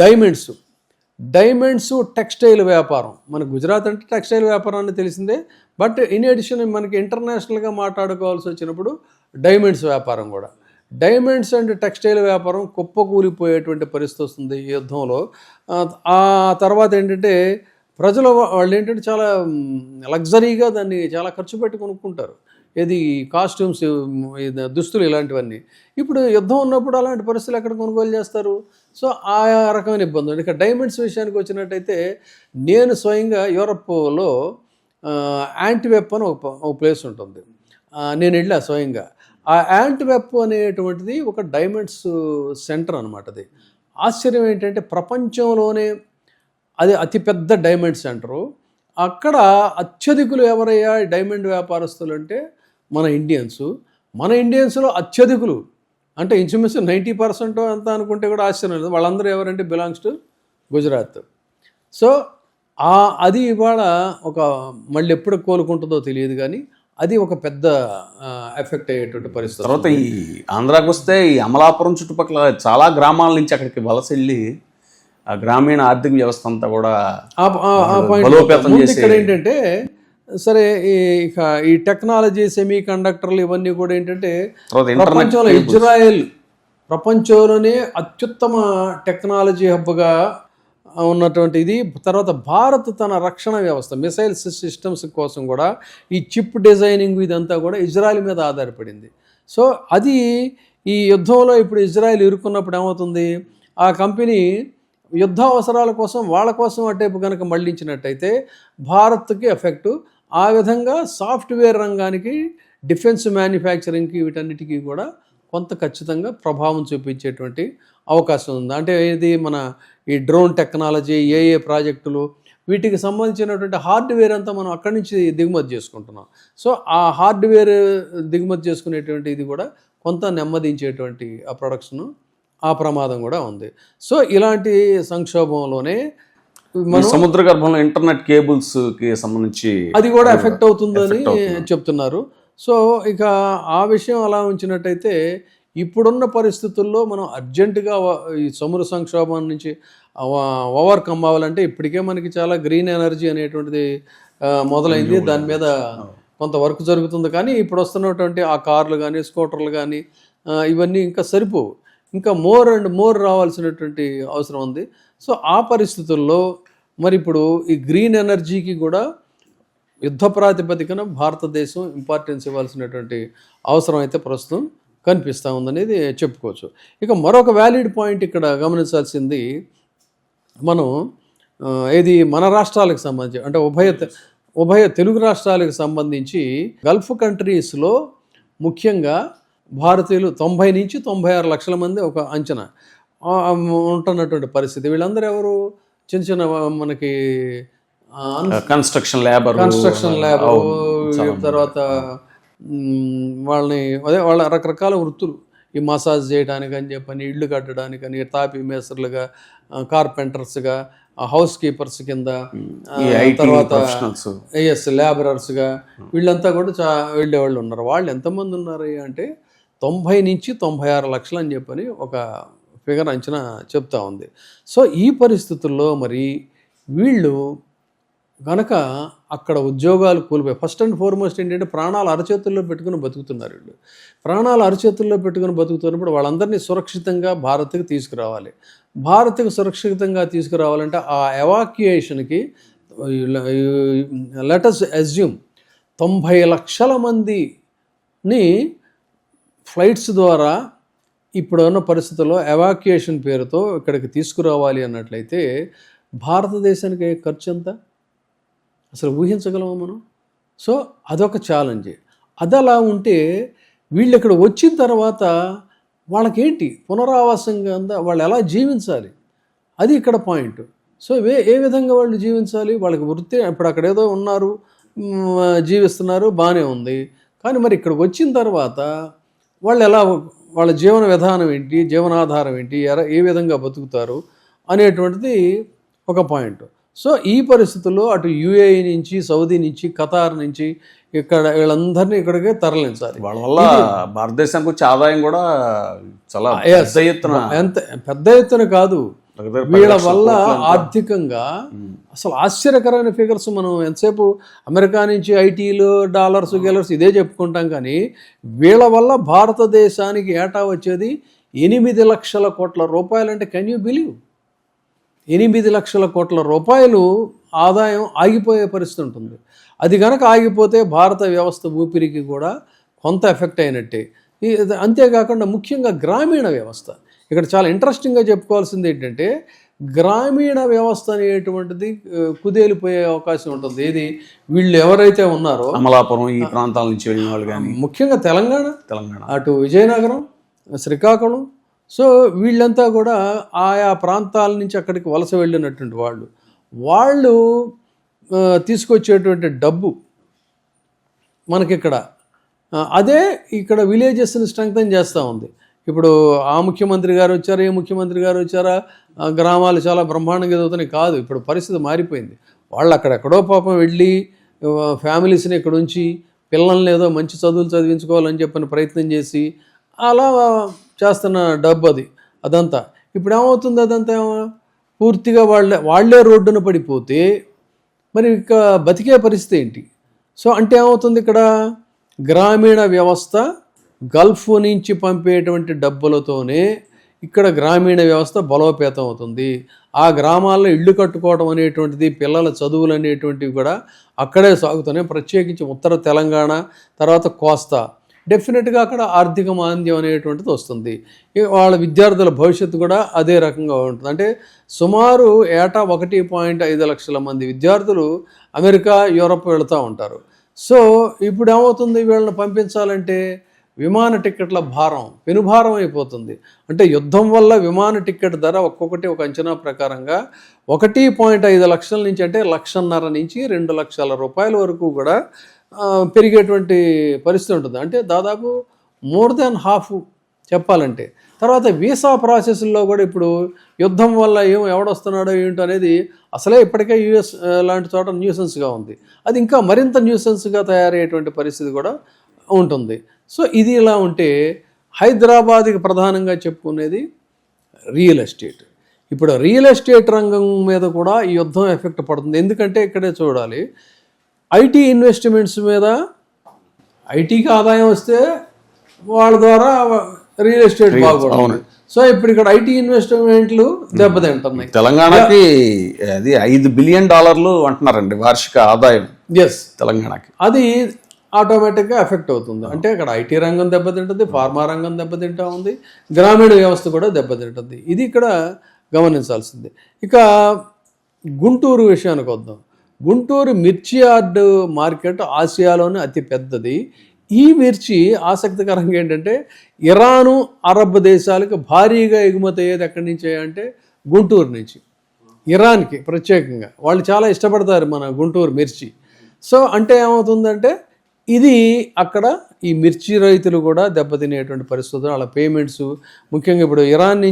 [SPEAKER 2] డైమండ్స్ టెక్స్టైల్ వ్యాపారం. మన గుజరాత్ అంటే టెక్స్టైల్ వ్యాపారం అని తెలిసిందే. బట్ ఇన్ అడిషన్ మనకి ఇంటర్నేషనల్గా మాట్లాడుకోవాల్సి వచ్చినప్పుడు డైమండ్స్ వ్యాపారం కూడా, డైమండ్స్ అండ్ టెక్స్టైల్ వ్యాపారం కుప్పకూలిపోయేటువంటి పరిస్థితి వస్తుంది ఈ యుద్ధంలో. ఆ తర్వాత ఏంటంటే వాళ్ళు ఏంటంటే చాలా లగ్జరీగా దాన్ని చాలా ఖర్చు పెట్టి కొనుక్కుంటారు. ఏది కాస్ట్యూమ్స్, దుస్తులు ఇలాంటివన్నీ. ఇప్పుడు యుద్ధం ఉన్నప్పుడు అలాంటి పరిస్థితులు ఎక్కడ కొనుగోలు చేస్తారు? సో ఆ రకమైన ఇబ్బంది. ఇక డైమండ్స్ విషయానికి వచ్చినట్టయితే నేను స్వయంగా యూరప్లో యాంట్వెప్ అని ఒక ప్లేస్ ఉంటుంది, నేను వెళ్ళా స్వయంగా. ఆ యాంట్వెప్ అనేటువంటిది ఒక డైమండ్స్ సెంటర్ అనమాట. అది ఆశ్చర్యం ఏంటంటే ప్రపంచంలోనే అది అతిపెద్ద డైమండ్ సెంటరు. అక్కడ అత్యధికులు ఎవరయ్యా డైమండ్ వ్యాపారస్తులు అంటే మన ఇండియన్స్లో అత్యధికులు అంటే ఇంచుమించు 90% అంతా అనుకుంటే కూడా ఆశ్చర్యం లేదు. వాళ్ళందరూ ఎవరంటే బిలాంగ్స్ టు గుజరాత్. సో అది ఇవాళ మళ్ళీ ఎప్పుడు కోలుకుంటుందో తెలియదు, కానీ అది ఒక పెద్ద ఎఫెక్ట్ అయ్యేటువంటి పరిస్థితి.
[SPEAKER 1] తర్వాత ఈ ఆంధ్రాకి వస్తే ఈ అమలాపురం చుట్టుపక్కల చాలా గ్రామాల నుంచి అక్కడికి వలస వెళ్ళి ఆ గ్రామీణ ఆర్థిక వ్యవస్థ అంతా కూడా బలోపేతం చేసి
[SPEAKER 2] ఇక్కడ ఏంటంటే సరే ఇక ఈ టెక్నాలజీ సెమీ కండక్టర్లు ఇవన్నీ కూడా ఏంటంటే ప్రపంచంలో ఇజ్రాయెల్ ప్రపంచంలోనే అత్యుత్తమ టెక్నాలజీ హబ్గా ఉన్నటువంటి ఇది. తర్వాత భారత్ తన రక్షణ వ్యవస్థ మిసైల్ సిస్టమ్స్ కోసం కూడా ఈ చిప్ డిజైనింగ్ ఇదంతా కూడా ఇజ్రాయెల్ మీద ఆధారపడింది. సో అది ఈ యుద్ధంలో ఇప్పుడు ఇజ్రాయెల్ ఇరుక్కున్నప్పుడు ఏమవుతుంది, ఆ కంపెనీ యుద్ధ అవసరాల కోసం వాళ్ళ కోసం అటేపు కనుక మళ్లించినట్టయితే భారత్కి ఎఫెక్టు. ఆ విధంగా సాఫ్ట్వేర్ రంగానికి, డిఫెన్స్ మ్యానుఫ్యాక్చరింగ్కి, వీటన్నిటికీ కూడా కొంత ఖచ్చితంగా ప్రభావం చూపించేటువంటి అవకాశం ఉంది. అంటే ఇది మన ఈ డ్రోన్ టెక్నాలజీ, ఏఏ ప్రాజెక్టులు, వీటికి సంబంధించినటువంటి హార్డ్వేర్ అంతా మనం అక్కడి నుంచి దిగుమతి చేసుకుంటున్నాం. సో ఆ హార్డ్వేర్ దిగుమతి చేసుకునేటువంటి ఇది కూడా కొంత నెమ్మదించేటువంటి ఆ ప్రొడక్షన్, ఆ ప్రమాదం కూడా ఉంది. సో ఇలాంటి సంక్షోభంలోనే
[SPEAKER 1] సముద్ర గర్భంలో ఇంటర్నెట్ కేబుల్స్కి సంబంధించి
[SPEAKER 2] అది కూడా ఎఫెక్ట్ అవుతుందని చెప్తున్నారు. సో ఇక ఆ విషయం అలా ఉంచినట్టయితే ఇప్పుడున్న పరిస్థితుల్లో మనం అర్జెంటుగా ఈ సముద్ర సంక్షోభం నుంచి ఓవర్కమ్ అవ్వాలంటే ఇప్పటికే మనకి చాలా గ్రీన్ ఎనర్జీ అనేటువంటిది మొదలైంది. దాని మీద కొంత వర్క్ జరుగుతుంది. కానీ ఇప్పుడు వస్తున్నటువంటి ఆ కార్లు కానీ, స్కూటర్లు కానీ ఇవన్నీ ఇంకా సరిపోవు. ఇంకా మోర్ అండ్ మోర్ రావాల్సినటువంటి అవసరం ఉంది. సో ఆ పరిస్థితుల్లో మరి ఇప్పుడు ఈ గ్రీన్ ఎనర్జీకి కూడా యుద్ధ ప్రాతిపదికన భారతదేశం ఇంపార్టెన్స్ ఇవ్వాల్సినటువంటి అవసరం అయితే ప్రస్తుతం కనిపిస్తూ ఉందనేది చెప్పుకోవచ్చు. ఇక మరొక వ్యాలిడ్ పాయింట్ ఇక్కడ గమనించాల్సింది, మనం ఇది మన రాష్ట్రాలకు సంబంధించి అంటే ఉభయ తెలుగు రాష్ట్రాలకు సంబంధించి గల్ఫ్ కంట్రీస్లో ముఖ్యంగా భారతీయులు 90 నుంచి 96 లక్షల మంది ఒక అంచనా ఉంటున్నటువంటి పరిస్థితి. వీళ్ళందరూ ఎవరు? చిన్న చిన్న మనకి
[SPEAKER 1] కన్స్ట్రక్షన్ ల్యాబర్,
[SPEAKER 2] తర్వాత వాళ్ళని వాళ్ళ రకరకాల వృత్తులు, ఈ మసాజ్ చేయడానికి అని చెప్పని, ఇళ్ళు కట్టడానికని, తాపీ మేస్త్రులుగా, కార్పెంటర్స్గా, హౌస్ కీపర్స్ కింద, తర్వాత లేబరర్స్గా వీళ్ళంతా కూడా వెళ్ళేవాళ్ళు ఉన్నారు. వాళ్ళు ఎంతమంది ఉన్నారు అంటే 90 నుంచి 96 లక్షలు అని చెప్పని ఒక ఫిగర్ అంచనా చెప్తా ఉంది. సో ఈ పరిస్థితుల్లో మరి వీళ్ళు కనుక అక్కడ ఉద్యోగాలు కోల్పోయి, ఫస్ట్ అండ్ ఫార్మోస్ట్ ఏంటంటే ప్రాణాలు అరచేతుల్లో పెట్టుకుని బతుకుతున్నారు. వీళ్ళు ప్రాణాలు అరచేతుల్లో పెట్టుకుని బతుకుతున్నప్పుడు వాళ్ళందరినీ సురక్షితంగా భారత్కి తీసుకురావాలి. భారత్కి సురక్షితంగా తీసుకురావాలంటే ఆ ఎవాక్యుయేషన్కి లెటస్ అజ్యూమ్ 90 లక్షల మందిని ఫ్లైట్స్ ద్వారా ఇప్పుడున్న పరిస్థితుల్లో ఎవాక్యుయేషన్ పేరుతో ఇక్కడికి తీసుకురావాలి అన్నట్లయితే భారతదేశానికి ఖర్చు ఎంత అసలు ఊహించగలమా మనం? సో అదొక ఛాలెంజ్. అది అలా ఉంటే వీళ్ళు ఇక్కడ వచ్చిన తర్వాత వాళ్ళకేంటి పునరావాసంగా వాళ్ళు ఎలా జీవించాలి, అది ఇక్కడ పాయింట్. సో ఏ విధంగా వాళ్ళు జీవించాలి? వాళ్ళకి వృత్తి ఇప్పుడు అక్కడ ఏదో ఉన్నారు, జీవిస్తున్నారు, బాగానే ఉంది. కానీ మరి ఇక్కడికి వచ్చిన తర్వాత వాళ్ళు ఎలా, వాళ్ళ జీవన విధానం ఏంటి, జీవనాధారం ఏంటి, ఏ విధంగా బతుకుతారు అనేటువంటిది ఒక పాయింట్. సో ఈ పరిస్థితుల్లో అటు యుఏఈ నుంచి, సౌదీ నుంచి, ఖతార్ నుంచి ఇక్కడ వీళ్ళందరినీ ఇక్కడికే తరలించాలి.
[SPEAKER 1] వాళ్ళ వల్ల భారతదేశానికి వచ్చే ఆదాయం కూడా చాలా
[SPEAKER 2] పెద్ద ఎత్తున కాదు, వీళ్ళ వల్ల ఆర్థికంగా అసలు ఆశ్చర్యకరమైన ఫిగర్స్. మనం ఎంతసేపు అమెరికా నుంచి ఐటీలు, డాలర్స్, గెలర్స్ ఇదే చెప్పుకుంటాం. కానీ వీళ్ళ వల్ల భారతదేశానికి ఏటా వచ్చేది 8 లక్షల కోట్ల రూపాయలు. అంటే కెన్ యూ బిలీవ్? 8 లక్షల కోట్ల రూపాయలు ఆదాయం ఆగిపోయే పరిస్థితి ఉంటుంది. అది కనుక ఆగిపోతే భారత వ్యవస్థ ఊపిరికి కూడా కొంత ఎఫెక్ట్ అయినట్టే. అంతేకాకుండా ముఖ్యంగా గ్రామీణ వ్యవస్థ ఇక్కడ చాలా ఇంట్రెస్టింగ్గా చెప్పుకోవాల్సింది ఏంటంటే, గ్రామీణ వ్యవస్థ అనేటువంటిది కుదేలిపోయే అవకాశం ఉంటుంది. ఇది వీళ్ళు ఎవరైతే ఉన్నారో
[SPEAKER 1] అమలాపురం ఈ ప్రాంతాల నుంచి వెళ్ళిన వాళ్ళు కానీ,
[SPEAKER 2] ముఖ్యంగా తెలంగాణ, అటు విజయనగరం, శ్రీకాకుళం, సో వీళ్ళంతా కూడా ఆయా ప్రాంతాల నుంచి అక్కడికి వలస వెళ్ళినటువంటి వాళ్ళు తీసుకొచ్చేటువంటి డబ్బు మనకిక్కడ అదే ఇక్కడ విలేజెస్ని స్ట్రెంగ్తన్ చేస్తూ ఉంది. ఇప్పుడు ఆ ముఖ్యమంత్రి గారు వచ్చారు, ఈ ముఖ్యమంత్రి గారు వచ్చారా, గ్రామాలు చాలా బ్రహ్మాండంగా ఎదుగుతున్నాయి కాదు. ఇప్పుడు పరిస్థితి మారిపోయింది. వాళ్ళు అక్కడెక్కడో పాపం వెళ్ళి ఫ్యామిలీస్ని ఇక్కడ ఉంచి పిల్లల్ని ఏదో మంచి చదువులు చదివించుకోవాలని చెప్పని ప్రయత్నం చేసి అలా చేస్తున్న డబ్బు అదంతా ఇప్పుడు ఏమవుతుంది? అదంతా పూర్తిగా వాళ్ళే రోడ్డున పడిపోతే మరి ఇక బతికే పరిస్థితి ఏంటి? సో అంటే ఏమవుతుంది ఇక్కడ? గ్రామీణ వ్యవస్థ గల్ఫ్ నుంచి పంపేటువంటి డబ్బులతోనే ఇక్కడ గ్రామీణ వ్యవస్థ బలోపేతం అవుతుంది. ఆ గ్రామాల్లో ఇళ్ళు కట్టుకోవడం అనేటువంటిది, పిల్లల చదువులు అనేటువంటివి కూడా అక్కడే సాగుతున్నాయి. ప్రత్యేకించి ఉత్తర తెలంగాణ, తర్వాత కోస్తా, డెఫినెట్గా అక్కడ ఆర్థిక మాంద్యం అనేటువంటిది వస్తుంది. వాళ్ళ విద్యార్థుల భవిష్యత్తు కూడా అదే రకంగా ఉంటుంది. అంటే సుమారు ఏటా 1.5 లక్షల మంది విద్యార్థులు అమెరికా, యూరప్ వెళుతూ ఉంటారు. సో ఇప్పుడు ఏమవుతుంది? వీళ్ళని పంపించాలంటే విమాన టిక్కెట్ల భారం పెనుభారం అయిపోతుంది. అంటే యుద్ధం వల్ల విమాన టిక్కెట్ ధర ఒక్కొక్కటి ఒక అంచనా ప్రకారంగా 1.5 లక్షల నుంచి, అంటే 1.5 నుంచి 2 లక్షల రూపాయల వరకు కూడా పెరిగేటువంటి పరిస్థితి ఉంటుంది. అంటే దాదాపు మోర్ దాన్ హాఫ్ చెప్పాలంటే. తర్వాత వీసా ప్రాసెస్లో కూడా ఇప్పుడు యుద్ధం వల్ల ఎవడొస్తున్నాడో ఏంటో అనేది అసలే ఇప్పటికే యూఎస్ లాంటి చోట న్యూసెన్స్గా ఉంది. అది ఇంకా మరింత న్యూసెన్స్గా తయారయ్యేటువంటి పరిస్థితి కూడా ఉంటుంది. సో ఇది ఇలా ఉంటే హైదరాబాద్కి ప్రధానంగా చెప్పుకునేది రియల్ ఎస్టేట్. ఇప్పుడు రియల్ ఎస్టేట్ రంగం మీద కూడా ఈ యుద్ధం ఎఫెక్ట్ పడుతుంది. ఎందుకంటే ఇక్కడే చూడాలి, ఐటీ ఇన్వెస్ట్మెంట్స్ మీద ఐటీకి ఆదాయం వస్తే వాళ్ళ ద్వారా రియల్ ఎస్టేట్ బాగుంటుంది. సో ఇప్పుడు ఇక్కడ ఐటీ ఇన్వెస్ట్మెంట్లు దెబ్బతింటున్నాయి.
[SPEAKER 1] తెలంగాణకి అది $5 బిలియన్ అంటున్నారండి వార్షిక ఆదాయం.
[SPEAKER 2] ఎస్,
[SPEAKER 1] తెలంగాణకి
[SPEAKER 2] అది ఆటోమేటిక్గా ఎఫెక్ట్ అవుతుంది. అంటే అక్కడ ఐటీ రంగం దెబ్బతింటుంది, ఫార్మా రంగం దెబ్బతింటా ఉంది, గ్రామీణ వ్యవస్థ కూడా దెబ్బతింటుంది. ఇది ఇక్కడ గమనించాల్సింది. ఇక గుంటూరు విషయానికి వద్దాం. గుంటూరు మిర్చి యార్డ్ మార్కెట్ ఆసియాలోనే అతి పెద్దది. ఈ మిర్చి ఆసక్తికరంగా ఏంటంటే ఇరాను, అరబ్ దేశాలకు భారీగా ఎగుమతి అయ్యేది ఎక్కడి నుంచి అంటే గుంటూరు నుంచి. ఇరాన్కి ప్రత్యేకంగా వాళ్ళు చాలా ఇష్టపడతారు మన గుంటూరు మిర్చి. సో అంటే ఏమవుతుందంటే ఇది అక్కడ ఈ మిర్చి రైతులు కూడా దెబ్బతినేటువంటి పరిస్థితులు, వాళ్ళ పేమెంట్స్ ముఖ్యంగా ఇప్పుడు ఇరాన్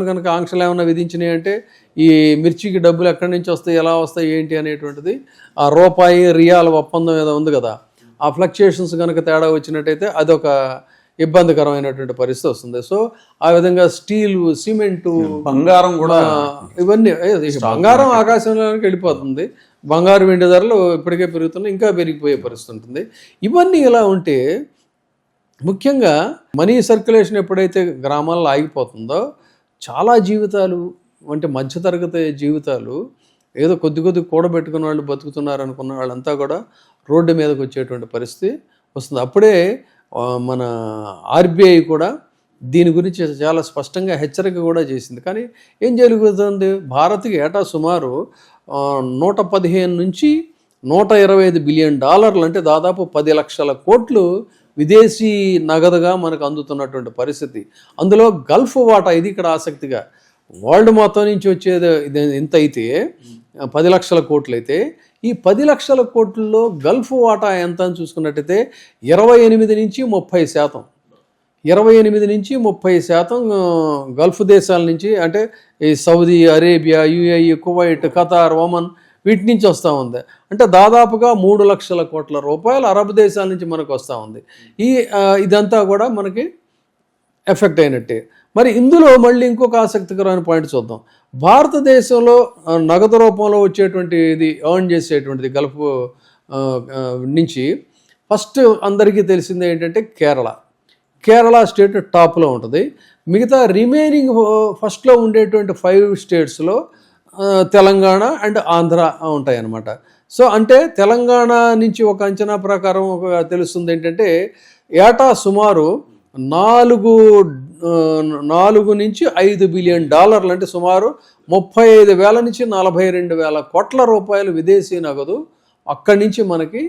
[SPEAKER 2] కనుక ఆంక్షలు ఏమైనా విధించినాయి అంటే ఈ మిర్చికి డబ్బులు ఎక్కడి నుంచి వస్తాయి, ఎలా వస్తాయి, ఏంటి అనేటువంటిది ఆ రూపాయి రియాల్ ఒప్పందం ఏదో ఉంది కదా, ఆ ఫ్లక్చుయేషన్స్ కనుక తేడా వచ్చినట్టయితే అదొక ఇబ్బందికరమైనటువంటి పరిస్థితి వస్తుంది. సో ఆ విధంగా స్టీలు, సిమెంటు,
[SPEAKER 1] బంగారం కూడా
[SPEAKER 2] ఇవన్నీ, బంగారం ఆకాశంలోకి వెళ్ళిపోతుంది. బంగారు వెండి ధరలు ఇప్పటికే పెరుగుతున్నాయి, ఇంకా పెరిగిపోయే పరిస్థితి ఉంటుంది. ఇవన్నీ ఇలా ఉంటే ముఖ్యంగా మనీ సర్క్యులేషన్ ఎప్పుడైతే గ్రామాల్లో ఆగిపోతుందో చాలా జీవితాలు, అంటే మధ్యతరగతి జీవితాలు, ఏదో కొద్ది కూడబెట్టుకున్న వాళ్ళు బతుకుతున్నారు అనుకున్న వాళ్ళంతా కూడా రోడ్డు మీదకి వచ్చేటువంటి పరిస్థితి వస్తుంది. అప్పుడే మన ఆర్బీఐ కూడా దీని గురించి చాలా స్పష్టంగా హెచ్చరిక కూడా చేసింది. కానీ ఏం జరుగుతుంది? భారత్కి ఏటా సుమారు 115 నుంచి 125 బిలియన్ డాలర్లు, అంటే దాదాపు 10 లక్షల కోట్లు విదేశీ నగదుగా మనకు అందుతున్నటువంటి పరిస్థితి. అందులో గల్ఫ్ వాటా, ఇది ఇక్కడ ఆసక్తిగా, వరల్డ్ మొత్తం నుంచి వచ్చేది ఎంత అయితే 10 లక్షల కోట్లు అయితే, ఈ 10 లక్షల కోట్లలో గల్ఫ్ వాటా ఎంత అని చూసుకున్నట్టయితే 28 నుంచి 30%, 28 నుంచి 30% గల్ఫ్ దేశాల నుంచి, అంటే ఈ Saudi Arabia, UAE, Kuwait, Qatar, Oman, వీటి నుంచి వస్తూ ఉంది. అంటే దాదాపుగా 3 లక్షల కోట్ల రూపాయలు అరబ్ దేశాల నుంచి మనకు వస్తూ ఉంది. ఇదంతా కూడా మనకి ఎఫెక్ట్ అయినట్టే. మరి ఇందులో మళ్ళీ ఇంకొక ఆసక్తికరమైన పాయింట్ చూద్దాం. భారతదేశంలో నగదు రూపంలో వచ్చేటువంటి ఇది ఎర్న్ చేసేటువంటిది గల్ఫ్ నుంచి ఫస్ట్ అందరికీ తెలిసింది ఏంటంటే కేరళ స్టేట్ టాప్లో ఉంటుంది. మిగతా రిమైనింగ్ ఫస్ట్లో ఉండేటువంటి 5 స్టేట్స్లో తెలంగాణ అండ్ ఆంధ్ర ఉంటాయన్నమాట. సో అంటే తెలంగాణ నుంచి ఒక అంచనా ప్రకారం తెలుస్తుంది ఏంటంటే ఏటా సుమారు 4 నుంచి 5 బిలియన్ డాలర్లు, అంటే సుమారు 35,000 నుంచి 42,000 కోట్ల రూపాయలు విదేశీ నగదు అక్కడి నుంచి మనకి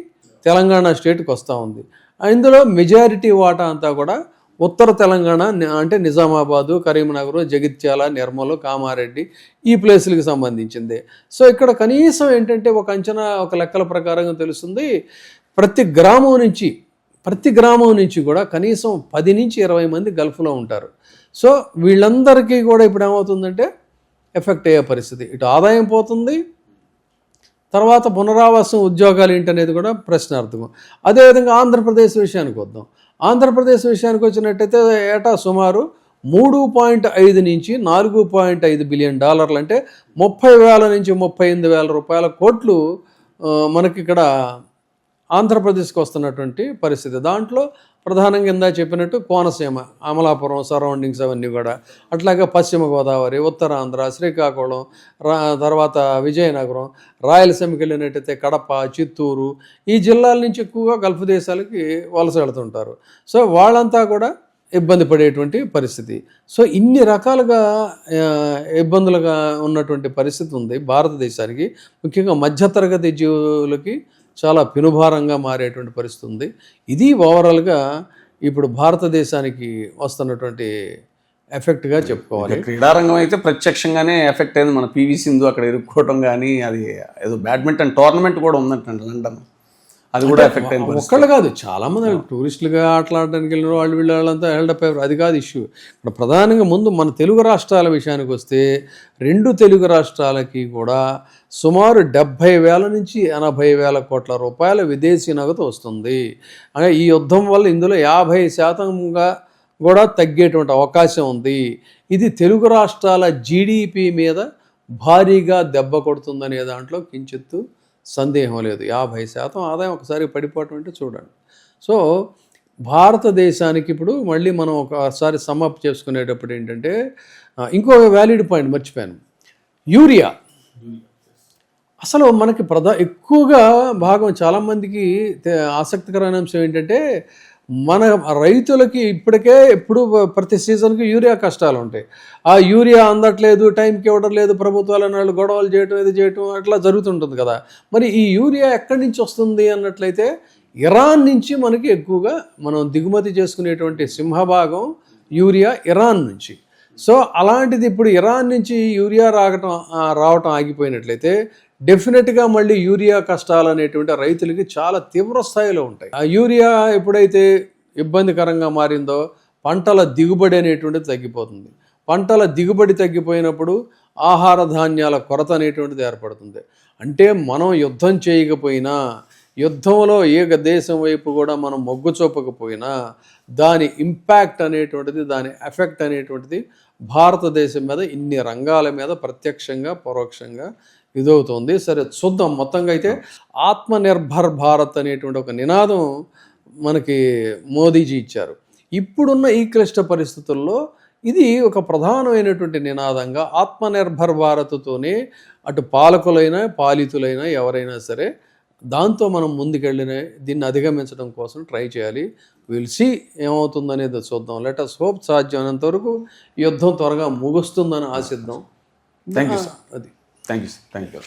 [SPEAKER 2] తెలంగాణ స్టేట్కి వస్తూ ఉంది. ఇందులో మెజారిటీ వాటా అంతా కూడా ఉత్తర తెలంగాణ, అంటే నిజామాబాదు, కరీంనగర్, జగిత్యాల, నిర్మల్, కామారెడ్డి, ఈ ప్లేసులకు సంబంధించింది. సో ఇక్కడ కనీసం ఏంటంటే ఒక అంచనా, ఒక లెక్కల ప్రకారంగా తెలుస్తుంది, ప్రతి గ్రామం నుంచి కూడా కనీసం 10 నుంచి 20 మంది గల్ఫ్లో ఉంటారు. సో వీళ్ళందరికీ కూడా ఇప్పుడు ఏమవుతుందంటే ఎఫెక్ట్ అయ్యే పరిస్థితి. ఇటు ఆదాయం పోతుంది, తర్వాత పునరావాసం ఉద్యోగాలు ఏంటనేది కూడా ప్రశ్నార్థకం. అదేవిధంగా ఆంధ్రప్రదేశ్ విషయానికి వద్దాం. ఆంధ్రప్రదేశ్ విషయానికి వచ్చినట్టయితే ఏటా సుమారు 3.5 నుంచి 4.5 బిలియన్ డాలర్లు, అంటే 30,000 నుంచి 38,000 రూపాయల కోట్లు మనకి ఇక్కడ ఆంధ్రప్రదేశ్కి వస్తున్నటువంటి పరిస్థితి. దాంట్లో ప్రధానంగా ఇందా చెప్పినట్టు కోనసీమ, అమలాపురం సరౌండింగ్స్ అవన్నీ కూడా, అట్లాగే పశ్చిమ గోదావరి, ఉత్తరాంధ్ర, శ్రీకాకుళం, తర్వాత విజయనగరం, రాయలసీమకి వెళ్ళినట్టయితే కడప, చిత్తూరు, ఈ జిల్లాల నుంచి ఎక్కువగా గల్ఫ్ దేశాలకి వలస వెళ్తుంటారు. సో వాళ్ళంతా కూడా ఇబ్బంది పడేటువంటి పరిస్థితి. సో ఇన్ని రకాలుగా ఇబ్బందులుగా ఉన్నటువంటి పరిస్థితి ఉంది భారతదేశానికి. ముఖ్యంగా మధ్యతరగతి జీవులకి చాలా పెనుభారంగా మారేటువంటి పరిస్థితి ఉంది. ఇది ఓవరాల్గా ఇప్పుడు భారతదేశానికి వస్తున్నటువంటి ఎఫెక్ట్గా చెప్పుకోవాలి.
[SPEAKER 1] క్రీడారంగం అయితే ప్రత్యక్షంగానే ఎఫెక్ట్ అయింది. మన పివి సింధు అక్కడ ఇరుక్కోవడం కానీ, అది ఏదో బ్యాడ్మింటన్ టోర్నమెంట్ కూడా ఉందంటండి లండన్, అది కూడా ఎఫెక్ట్ అయింది.
[SPEAKER 2] ఒక్కళ్ళు కాదు, చాలామంది టూరిస్టులుగా ఆటలాడడానికి వెళ్ళిన వాళ్ళంతా హెల్డప్ అయ్యారు. అది కాదు ఇష్యూ. ఇక్కడ ప్రధానంగా ముందు మన తెలుగు రాష్ట్రాల విషయానికి వస్తే 2 తెలుగు రాష్ట్రాలకి కూడా సుమారు 70,000 నుంచి 80,000 కోట్ల రూపాయల విదేశీ నగదు వస్తుంది. అంటే ఈ యుద్ధం వల్ల ఇందులో 50% కూడా తగ్గేటువంటి అవకాశం ఉంది. ఇది తెలుగు రాష్ట్రాల జీడిపి మీద భారీగా దెబ్బ కొడుతుందనే దాంట్లో కించిత్తు సందేహం లేదు. 50% ఆదాయం ఒకసారి పడిపోవటం అంటే చూడండి. సో భారతదేశానికి ఇప్పుడు మళ్ళీ మనం ఒకసారి సమ్అప్ చేసుకునేటప్పుడు ఏంటంటే, ఇంకో వ్యాలిడ్ పాయింట్ మర్చిపోయాను. యూరియా అసలు మనకి ఎక్కువగా భాగం చాలామందికి ఆసక్తికరమైన అంశం ఏంటంటే, మన రైతులకి ఇప్పటికే ప్రతి సీజన్కి యూరియా కష్టాలు ఉంటాయి. ఆ యూరియా అందట్లేదు, టైంకి ఇవ్వడం లేదు, ప్రభుత్వాలు అన్నాళ్ళు గొడవలు చేయటం, ఇది చేయటం అట్లా జరుగుతుంటుంది కదా. మరి ఈ యూరియా ఎక్కడి నుంచి వస్తుంది అన్నట్లయితే, ఇరాన్ నుంచి మనకి ఎక్కువగా మనం దిగుమతి చేసుకునేటువంటి సింహభాగం యూరియా ఇరాన్ నుంచి. సో అలాంటిది ఇప్పుడు ఇరాన్ నుంచి యూరియా రావటం ఆగిపోయినట్లయితే డెఫినెట్గా మళ్ళీ యూరియా కష్టాలు అనేటువంటి రైతులకి చాలా తీవ్ర స్థాయిలో ఉంటాయి. ఆ యూరియా ఎప్పుడైతే ఇబ్బందికరంగా మారిందో పంటల దిగుబడి అనేటువంటిది తగ్గిపోతుంది. పంటల దిగుబడి తగ్గిపోయినప్పుడు ఆహార ధాన్యాల కొరత అనేటువంటిది ఏర్పడుతుంది. అంటే మనం యుద్ధం చేయకపోయినా, యుద్ధంలో ఏ దేశం వైపు కూడా మనం మొగ్గు చూపకపోయినా దాని ఇంపాక్ట్ అనేటువంటిది, దాని ఎఫెక్ట్ అనేటువంటిది భారతదేశం మీద ఇన్ని రంగాల మీద ప్రత్యక్షంగా పరోక్షంగా ఇదవుతుంది. సరే చూద్దాం. మొత్తంగా అయితే ఆత్మనిర్భర్ భారత్ అనేటువంటి ఒక నినాదం మనకి మోదీజీ ఇచ్చారు. ఇప్పుడున్న ఈ క్లిష్ట పరిస్థితుల్లో ఇది ఒక ప్రధానమైనటువంటి నినాదంగా ఆత్మనిర్భర్ భారత్తోనే అటు పాలకులైనా పాలితులైనా ఎవరైనా సరే దాంతో మనం ముందుకెళ్ళిన దీన్ని అధిగమించడం కోసం ట్రై చేయాలి. విల్ సీ ఏమవుతుందనేది చూద్దాం. లెట్ us హోప్ సాధ్యమైనంత వరకు యుద్ధం త్వరగా ముగుస్తుందని ఆశిద్దాం.
[SPEAKER 1] Thank you sir. అది థ్యాంక్ యూ.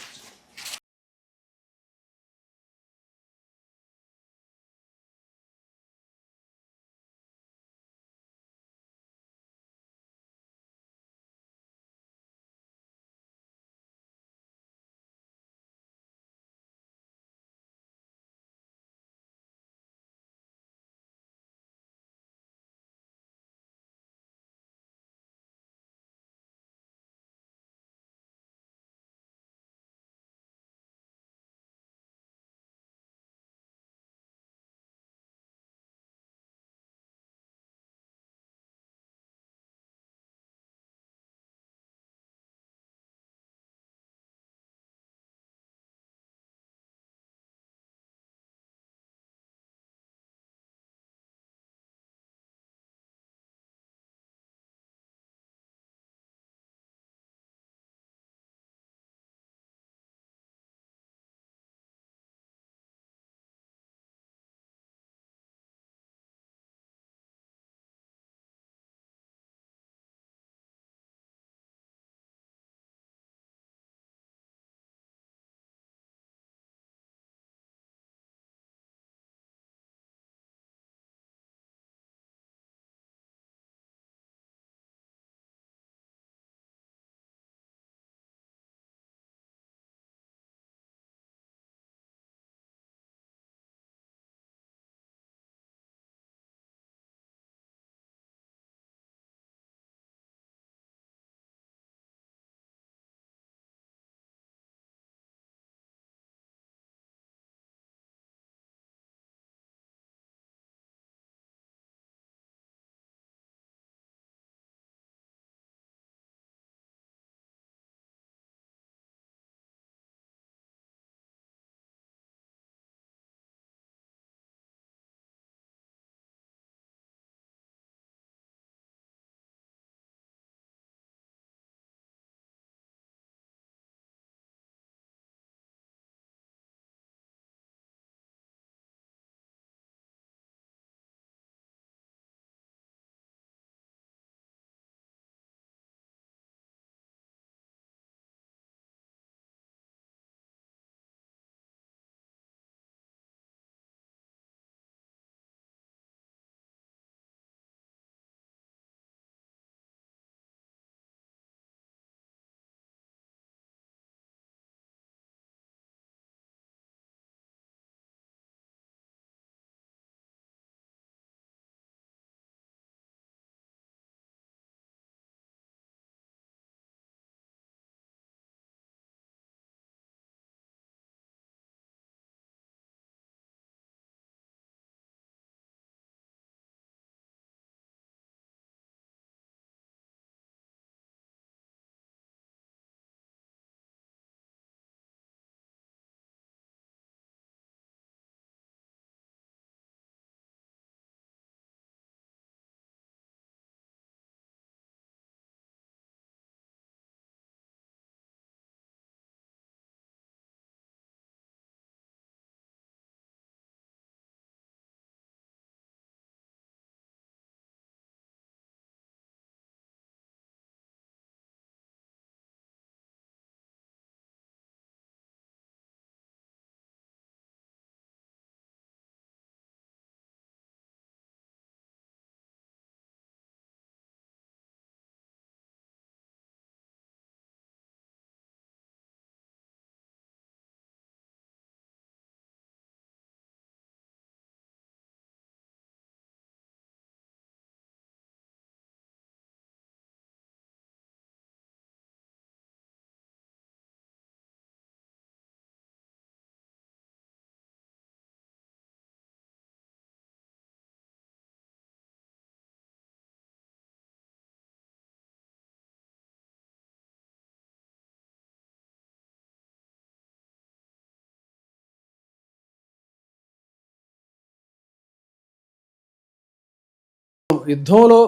[SPEAKER 2] యుద్ధంలో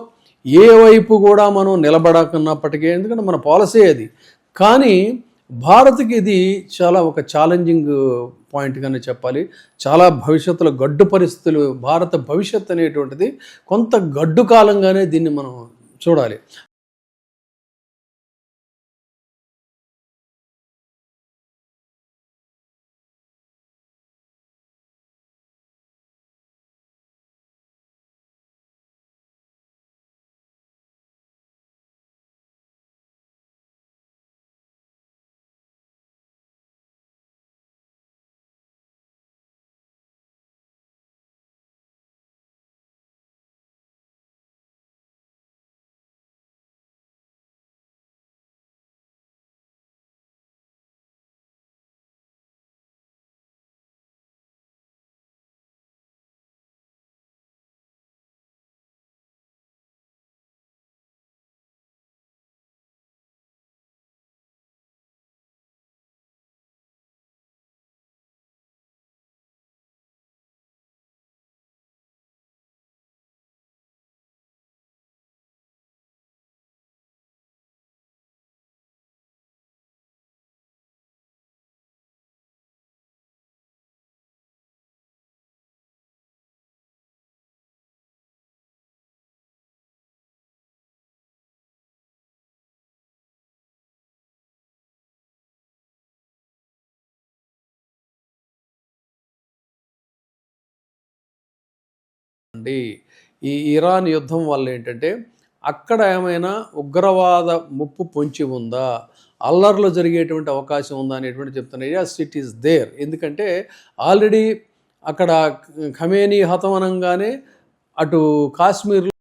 [SPEAKER 2] ఏ వైపు కూడా మనం నిలబడకున్నప్పటికీ, ఎందుకంటే మన పాలసీ అది. కానీ భారత్కి ఇది చాలా ఒక ఛాలెంజింగ్ పాయింట్గానే చెప్పాలి. చాలా భవిష్యత్తులో గడ్డు పరిస్థితులు, భారత భవిష్యత్ అనేటువంటిది కొంత గడ్డు కాలంగానే దీన్ని మనం చూడాలి. అండి ఈ ఇరాన్ యుద్ధం వల్ల ఏంటంటే అక్కడ ఏమైనా ఉగ్రవాద ముప్పు పొంచి ఉందా, అల్లర్లు జరిగేటువంటి అవకాశం ఉందా అనేటువంటి చెప్తున్నారు. Yes, it is there. ఎందుకంటే ఆల్రెడీ అక్కడ ఖమేనీ హతమనంగానే అటు కాశ్మీర్లో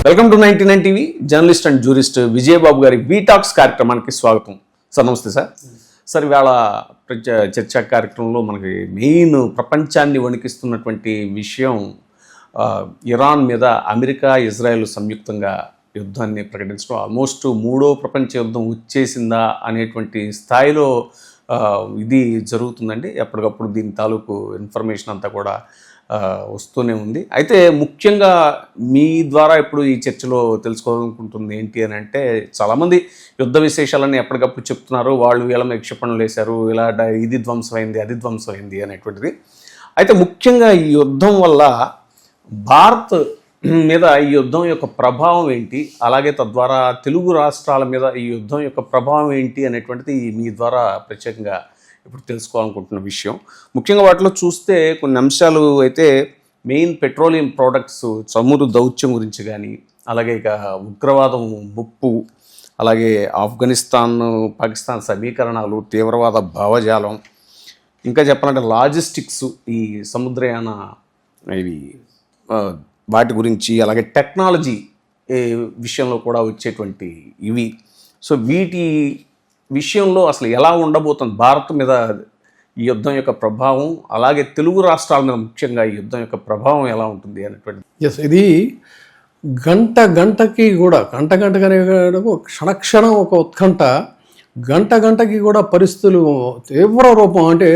[SPEAKER 1] welcome to 99 TV. Journalist and jurist Vijayababu గారి వీటాక్స్ కార్యక్రమానికి స్వాగతం. సార్ నమస్తే సార్. సార్ ఇవాళ చర్చా కార్యక్రమంలో మనకి మెయిన్ ప్రపంచాన్ని వణికిస్తున్నటువంటి విషయం ఇరాన్ మీద అమెరికా ఇజ్రాయెల్ సంయుక్తంగా యుద్ధాన్ని ప్రకటించడం, ఆల్మోస్ట్ మూడో ప్రపంచ యుద్ధం వచ్చేసిందా అనేటువంటి స్థాయిలో ఇది జరుగుతుందండి. ఎప్పటికప్పుడు దీని తాలూకు ఇన్ఫర్మేషన్ అంతా కూడా వస్తూనే ఉంది. అయితే ముఖ్యంగా మీ ద్వారా ఇప్పుడు ఈ చర్చలో తెలుసుకోవాలనుకుంటుంది ఏంటి అని అంటే, చాలామంది యుద్ధ విశేషాలన్నీ ఎప్పటికప్పుడు చెప్తున్నారు. వాళ్ళు వీళ్ళ మీద క్షిపణులు వేశారు, ఇలా ఇది ధ్వంసమైంది, అది ధ్వంసమైంది అనేటువంటిది. అయితే ముఖ్యంగా ఈ యుద్ధం వల్ల భారత్ మీద ఈ యుద్ధం యొక్క ప్రభావం ఏంటి, అలాగే తద్వారా తెలుగు రాష్ట్రాల మీద ఈ యుద్ధం యొక్క ప్రభావం ఏంటి అనేటువంటిది మీ ద్వారా ప్రత్యేకంగా ఇప్పుడు తెలుసుకోవాలనుకుంటున్న విషయం. ముఖ్యంగా వాటిలో చూస్తే కొన్ని అంశాలు అయితే మెయిన్ పెట్రోలియం ప్రోడక్ట్స్ చమురు దౌత్యం గురించి కానీ, అలాగే ఇక ఉగ్రవాదం ముప్పు, అలాగే ఆఫ్ఘనిస్తాన్ పాకిస్తాన్ సమీకరణాలు, తీవ్రవాద భావజాలం, ఇంకా చెప్పాలంటే లాజిస్టిక్స్, ఈ సముద్రయాన ఇవి వాటి గురించి, అలాగే టెక్నాలజీ విషయంలో కూడా వచ్చేటువంటి ఇవి. సో వీటి విషయంలో అసలు ఎలా ఉండబోతుంది భారత్ మీద ఈ యుద్ధం యొక్క ప్రభావం, అలాగే తెలుగు రాష్ట్రాల మీద ముఖ్యంగా ఈ యుద్ధం యొక్క ప్రభావం ఎలా ఉంటుంది అనేటువంటి.
[SPEAKER 2] ఎస్, ఇది గంటకి కూడా గంటగానే క్షణక్షణం ఒక ఉత్కంఠ, గంటకి కూడా పరిస్థితులు తీవ్ర రూపం, అంటే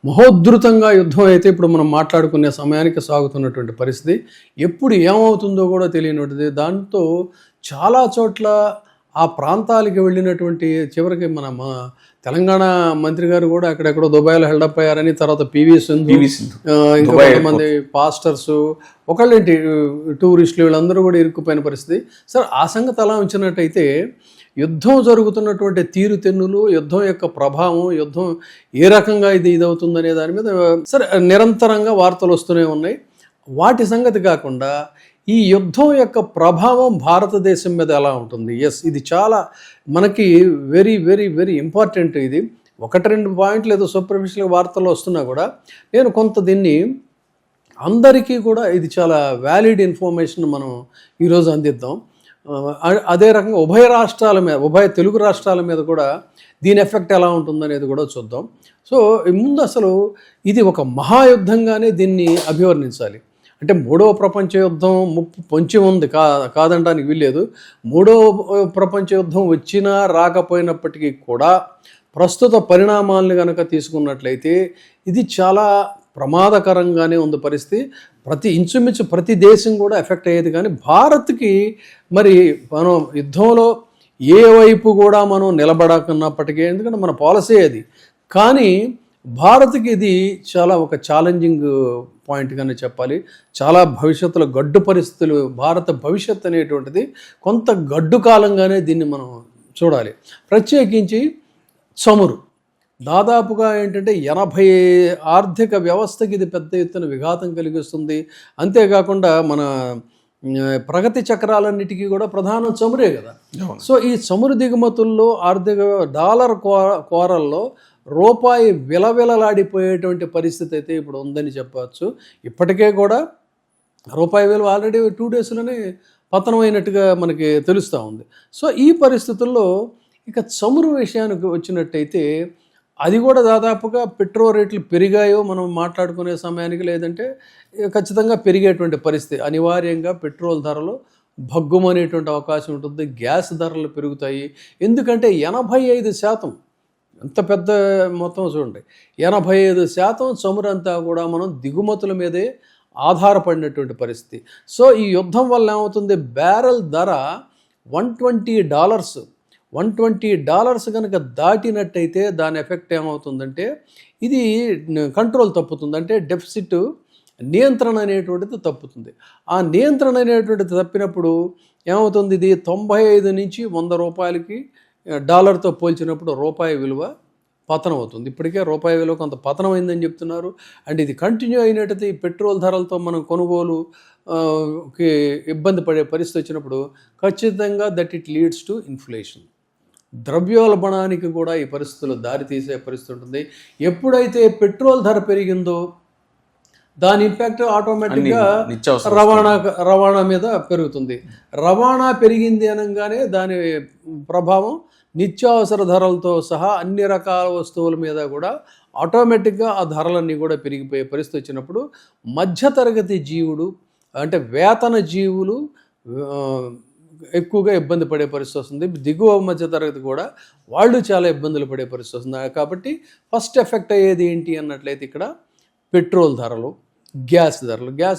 [SPEAKER 2] మహోద్ధృతంగా యుద్ధం అయితే ఇప్పుడు మనం మాట్లాడుకునే సమయానికి సాగుతున్నటువంటి పరిస్థితి. ఎప్పుడు ఏమవుతుందో కూడా తెలియనటువంటిది. దాంతో చాలా చోట్ల ఆ ప్రాంతాలకి వెళ్ళినటువంటి చివరికి మన తెలంగాణ మంత్రి గారు కూడా అక్కడెక్కడో దుబాయ్లో హెల్డప్ అయ్యారని, తర్వాత పివి సింధు, ఇంకా కొంతమంది పాస్టర్స్, ఒకళ్ళేంటి టూరిస్టులు, వీళ్ళందరూ కూడా ఇరుక్కుపోయిన పరిస్థితి. సార్ ఆ సంగతి అలా ఉంచినట్టయితే యుద్ధం జరుగుతున్నటువంటి తీరుతెన్నులు, యుద్ధం యొక్క ప్రభావం, యుద్ధం ఏ రకంగా ఇదవుతుందనే దాని మీద సరే నిరంతరంగా వార్తలు వస్తూనే ఉన్నాయి. వాటి సంగతి కాకుండా ఈ యుద్ధం యొక్క ప్రభావం భారతదేశం మీద ఎలా ఉంటుంది. ఎస్, ఇది చాలా మనకి వెరీ వెరీ వెరీ ఇంపార్టెంట్. ఇది 1-2 పాయింట్లు ఏదో సూపర్ఫిషియల్ వార్తల్లో వస్తున్నా కూడా నేను కొంత దీన్ని అందరికీ కూడా ఇది చాలా వ్యాలిడ్ ఇన్ఫర్మేషన్ మనం ఈరోజు అందిద్దాం. అదే రకంగా ఉభయ తెలుగు రాష్ట్రాల మీద కూడా దీని ఎఫెక్ట్ ఎలా ఉంటుందనేది కూడా చూద్దాం. సో ముందు అసలు ఇది ఒక మహాయుద్ధంగానే దీన్ని అభివర్ణించాలి. అంటే మూడవ ప్రపంచ యుద్ధం ముప్పు పొంచి ఉంది, కాదనడానికి వీల్లేదు. మూడవ ప్రపంచ యుద్ధం వచ్చినా రాకపోయినప్పటికీ కూడా ప్రస్తుత పరిణామాలను కనుక తీసుకున్నట్లయితే ఇది చాలా ప్రమాదకరంగానే ఉంది పరిస్థితి. ఇంచుమించు ప్రతి దేశం కూడా ఎఫెక్ట్ అయ్యేది. కానీ భారత్కి మరి మనం యుద్ధంలో ఏ వైపు కూడా మనం నిలబడకున్నప్పటికీ, ఎందుకంటే మన పాలసీ అది, కానీ భారత్కి ఇది చాలా ఒక ఛాలెంజింగ్ పాయింట్గానే చెప్పాలి. చాలా భవిష్యత్తులో గడ్డు పరిస్థితులు, భారత భవిష్యత్తు అనేటువంటిది కొంత గడ్డు కాలంగానే దీన్ని మనం చూడాలి. ప్రత్యేకించి చమురు దాదాపుగా ఏంటంటే 80 ఆర్థిక వ్యవస్థకి ఇది పెద్ద ఎత్తున విఘాతం కలిగిస్తుంది. అంతేకాకుండా మన ప్రగతి చక్రాలన్నిటికీ కూడా ప్రధానం చమురే కదా. సో ఈ చమురు దిగుమతుల్లో ఆర్థిక డాలర్ కోరల్లో రూపాయి విలవిలలాడిపోయేటువంటి పరిస్థితి అయితే ఇప్పుడు ఉందని చెప్పవచ్చు. ఇప్పటికే కూడా రూపాయి విలువ ఆల్రెడీ 2 డేస్లోనే పతనమైనట్టుగా మనకి తెలుస్తూ ఉంది. సో ఈ పరిస్థితుల్లో ఇక చమురు విషయానికి వచ్చినట్టయితే అది కూడా దాదాపుగా పెట్రోల్ రేట్లు పెరిగాయో మనం మాట్లాడుకునే సమయానికి, లేదంటే ఖచ్చితంగా పెరిగేటువంటి పరిస్థితి. అనివార్యంగా పెట్రోల్ ధరలు భగ్గుమనేటువంటి అవకాశం ఉంటుంది. గ్యాస్ ధరలు పెరుగుతాయి. ఎందుకంటే 85%, ఎంత పెద్ద మొత్తం చూడండి, 85% చమురంతా కూడా మనం దిగుమతుల మీదే ఆధారపడినటువంటి పరిస్థితి. సో ఈ యుద్ధం వల్ల ఏమవుతుంది, బ్యారెల్ ధర $120 కనుక దాటినట్టయితే దాని ఎఫెక్ట్ ఏమవుతుందంటే ఇది కంట్రోల్ తప్పుతుంది. అంటే డెఫిసిట్ నియంత్రణ అనేటువంటిది తప్పుతుంది. ఆ నియంత్రణ అనేటువంటిది తప్పినప్పుడు ఏమవుతుంది, ఇది 95 నుంచి $100 డాలర్తో పోల్చినప్పుడు రూపాయి విలువ పతనం అవుతుంది. ఇప్పటికే రూపాయి విలువ కొంత పతనం అయిందని చెప్తున్నారు. అండ్ ఇది కంటిన్యూ అయినట్టయితే ఈ పెట్రోల్ ధరలతో మనం కొనుగోలు ఇబ్బంది పడే పరిస్థితి వచ్చినప్పుడు ఖచ్చితంగా ఇట్ లీడ్స్ టు ఇన్ఫ్లేషన్, ద్రవ్యోల్బణానికి కూడా ఈ పరిస్థితులు దారితీసే పరిస్థితి ఉంటుంది. ఎప్పుడైతే పెట్రోల్ ధర పెరిగిందో దాని ఇంపాక్ట్ ఆటోమేటిక్గా
[SPEAKER 1] నిత్యావసర
[SPEAKER 2] రవాణా మీద పెరుగుతుంది. రవాణా పెరిగింది అనగానే దాని ప్రభావం నిత్యావసర ధరలతో సహా అన్ని రకాల వస్తువుల మీద కూడా ఆటోమేటిక్గా ఆ ధరలన్నీ కూడా పెరిగిపోయే పరిస్థితి వచ్చినప్పుడు మధ్యతరగతి జీవుడు అంటే వేతన జీవులు ఎక్కువగా ఇబ్బంది పడే పరిస్థితి వస్తుంది. దిగువ మధ్యతరగతి కూడా వాళ్ళు చాలా ఇబ్బందులు పడే పరిస్థితి వస్తుంది. కాబట్టి ఫస్ట్ ఎఫెక్ట్ అయ్యేది ఏంటి అన్నట్లయితే ఇక్కడ పెట్రోల్ ధరలు, గ్యాస్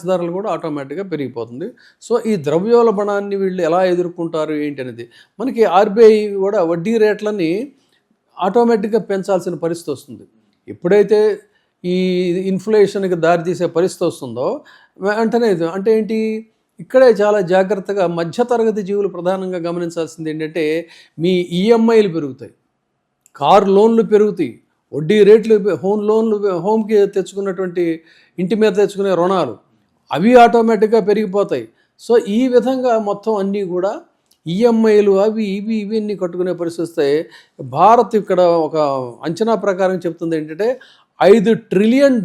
[SPEAKER 2] ధరలు కూడా ఆటోమేటిక్గా పెరిగిపోతుంది. సో ఈ ద్రవ్యోల్బణాన్ని వీళ్ళు ఎలా ఎదుర్కొంటారు ఏంటి అనేది మనకి ఆర్బీఐ కూడా వడ్డీ రేట్లని ఆటోమేటిక్గా పెంచాల్సిన పరిస్థితి వస్తుంది. ఎప్పుడైతే ఈ ఇన్ఫ్లేషన్కి దారితీసే పరిస్థితి వస్తుందో వెంటనే అంటే ఏంటి ఇక్కడే చాలా జాగ్రత్తగా మధ్యతరగతి జీవులు ప్రధానంగా గమనించాల్సింది ఏంటంటే మీ ఈఎంఐలు పెరుగుతాయి, కారు లోన్లు పెరుగుతాయి, వడ్డీ రేట్లు, హోమ్కి తెచ్చుకున్నటువంటి ఇంటి మీద తెచ్చుకునే రుణాలు అవి ఆటోమేటిక్గా పెరిగిపోతాయి. సో ఈ విధంగా మొత్తం అన్నీ కూడా ఈఎంఐలు ఇవన్నీ కట్టుకునే పరిస్థితి వస్తాయి. భారత్ ఇక్కడ ఒక అంచనా ప్రకారం చెప్తుంది ఏంటంటే $5 ట్రిలియన్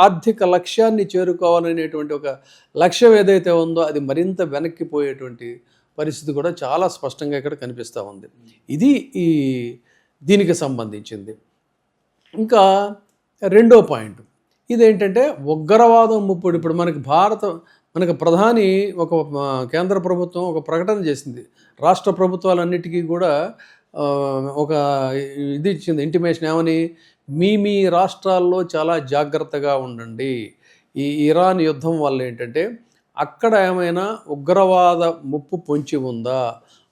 [SPEAKER 2] ఆర్థిక లక్ష్యాన్ని చేరుకోవాలనేటువంటి ఒక లక్ష్యం ఏదైతే ఉందో అది మరింత వెనక్కిపోయేటువంటి పరిస్థితి కూడా చాలా స్పష్టంగా ఇక్కడ కనిపిస్తూ ఉంది. ఇది దీనికి సంబంధించింది. ఇంకా రెండో పాయింట్ ఇదేంటంటే ఉగ్రవాదం ముప్పుడు. ఇప్పుడు మనకి ప్రధాని ఒక కేంద్ర ప్రభుత్వం ఒక ప్రకటన చేసింది, రాష్ట్ర ప్రభుత్వాలన్నిటికీ కూడా ఒక ఇది ఇచ్చింది, ఇంటిమేషన్ ఏమని, మీ రాష్ట్రాల్లో చాలా జాగ్రత్తగా ఉండండి. ఈ ఇరాన్ యుద్ధం వల్ల ఏంటంటే అక్కడ ఏమైనా ఉగ్రవాద ముప్పు పొంచి ఉందా,